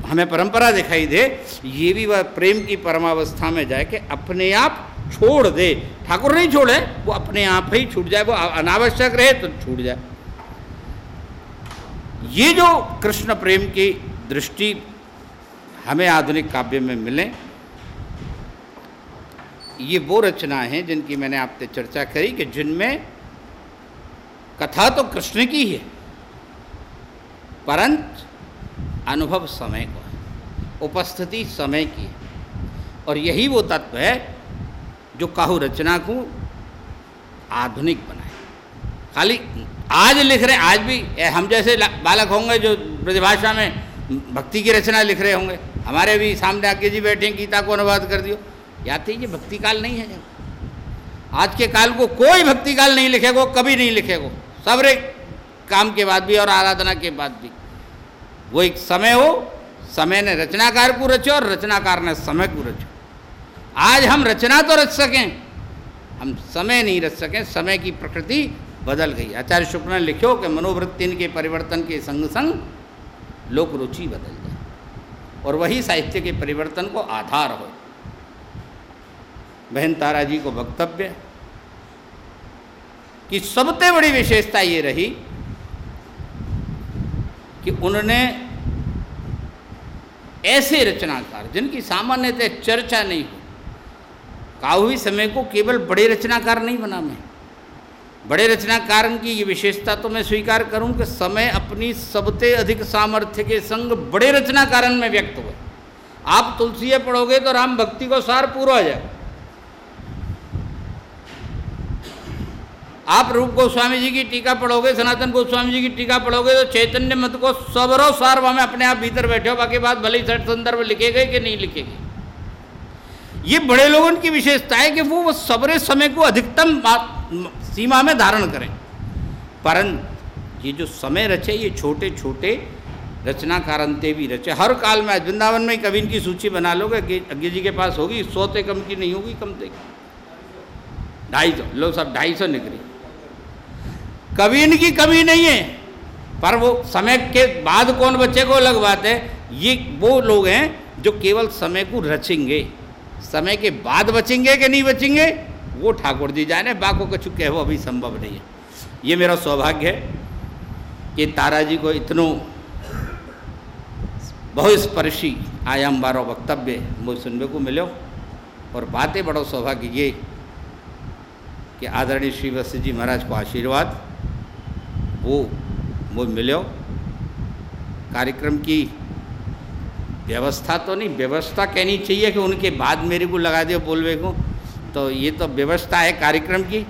हमें परंपरा दिखाई दे, ये भी वह प्रेम की परमावस्था में जाए कि अपने आप छोड़ दे। ठाकुर नहीं छोड़े, वो अपने आप ही छूट जाए, वो अनावश्यक रहे तो छूट जाए। ये जो कृष्ण प्रेम की दृष्टि हमें आधुनिक काव्य में मिले, ये वो रचना है जिनकी मैंने आपसे चर्चा करी कि जिनमें कथा तो कृष्ण की है परंतु अनुभव समय को है, उपस्थिति समय की है। और यही वो तत्व है जो काहू रचना को आधुनिक बनाए। खाली आज लिख रहे, आज भी हम जैसे बालक होंगे जो ब्रजभाषा में भक्ति की रचना लिख रहे होंगे, हमारे भी सामने आके जी बैठे हैं, गीता को अनुवाद कर दियो, याद थी ये भक्ति काल नहीं है। जब आज के काल को कोई भक्ति काल नहीं लिखेगो, कभी नहीं लिखेगो, सबरे काम के बाद भी और आराधना के बाद भी वो एक समय हो, समय ने रचनाकार को रचो और रचनाकार ने समय को रचो। आज हम रचना तो रच सकें, हम समय नहीं रच सकें, समय की प्रकृति बदल गई। आचार्य शुक्ल ने लिखो कि मनोवृत्ति के परिवर्तन के संग संग लोक रुचि बदल जाए, और वही साहित्य के परिवर्तन को आधार हो। बहन तारा जी को वक्तव्य कि सबसे बड़ी विशेषता ये रही कि उन्होंने ऐसे रचनाकार जिनकी सामान्यतः चर्चा नहीं हो, काव्य समय को केवल बड़े रचनाकार नहीं बना। मैं बड़े रचनाकार की ये विशेषता तो मैं स्वीकार करूं कि समय अपनी सबसे अधिक सामर्थ्य के संग बड़े रचनाकार में व्यक्त हुए। आप तुलसी पढ़ोगे तो राम भक्ति को सार पूरा हो जाए, आप रूप गोस्वामी जी की टीका पढ़ोगे, सनातन गोस्वामी जी की टीका पढ़ोगे तो चैतन्य मत को सबरो सार में अपने आप भीतर बैठे हो, बाकी बात भले ही सठ संदर्भ लिखे गए कि नहीं लिखे गए। ये बड़े लोगों की विशेषता है कि वो सबरे समय को अधिकतम सीमा में धारण करें। परंतु ये जो समय रचे, ये छोटे छोटे रचनाकारंते भी रचे। हर काल में, वृंदावन में कभी इनकी सूची बना लोगे, अज्ञे जी के पास होगी, 100 से कम की नहीं होगी, कम से 250 लो, सब 250 निकली। कभी इनकी कमी नहीं है, पर वो समय के बाद कौन बच्चे को अलग बात है। ये वो लोग हैं जो केवल समय को रचेंगे, समय के बाद बचेंगे कि नहीं बचेंगे वो ठाकुर जी जाने, बाको कछु कहो अभी संभव नहीं है। ये मेरा सौभाग्य है कि तारा जी को इतनो बहुस्पर्शी आयाम बारो वक्तव्य मुझे सुनने को मिलो, और बातें बड़ो सौभाग्य ये कि आदरणीय श्री वत्स जी महाराज को आशीर्वाद वो मुझे मिलो। कार्यक्रम की व्यवस्था तो नहीं, व्यवस्था कहनी चाहिए कि उनके बाद मेरे को लगा दिया बोलवे को, तो ये तो व्यवस्था है कार्यक्रम की,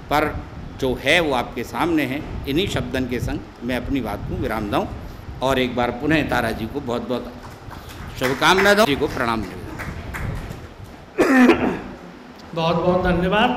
पर जो है वो आपके सामने है। इन्हीं शब्दन के संग मैं अपनी बात को विराम दूँ, और एक बार पुनः तारा जी को बहुत बहुत शुभकामना दूँ, जी को प्रणाम। बहुत बहुत धन्यवाद।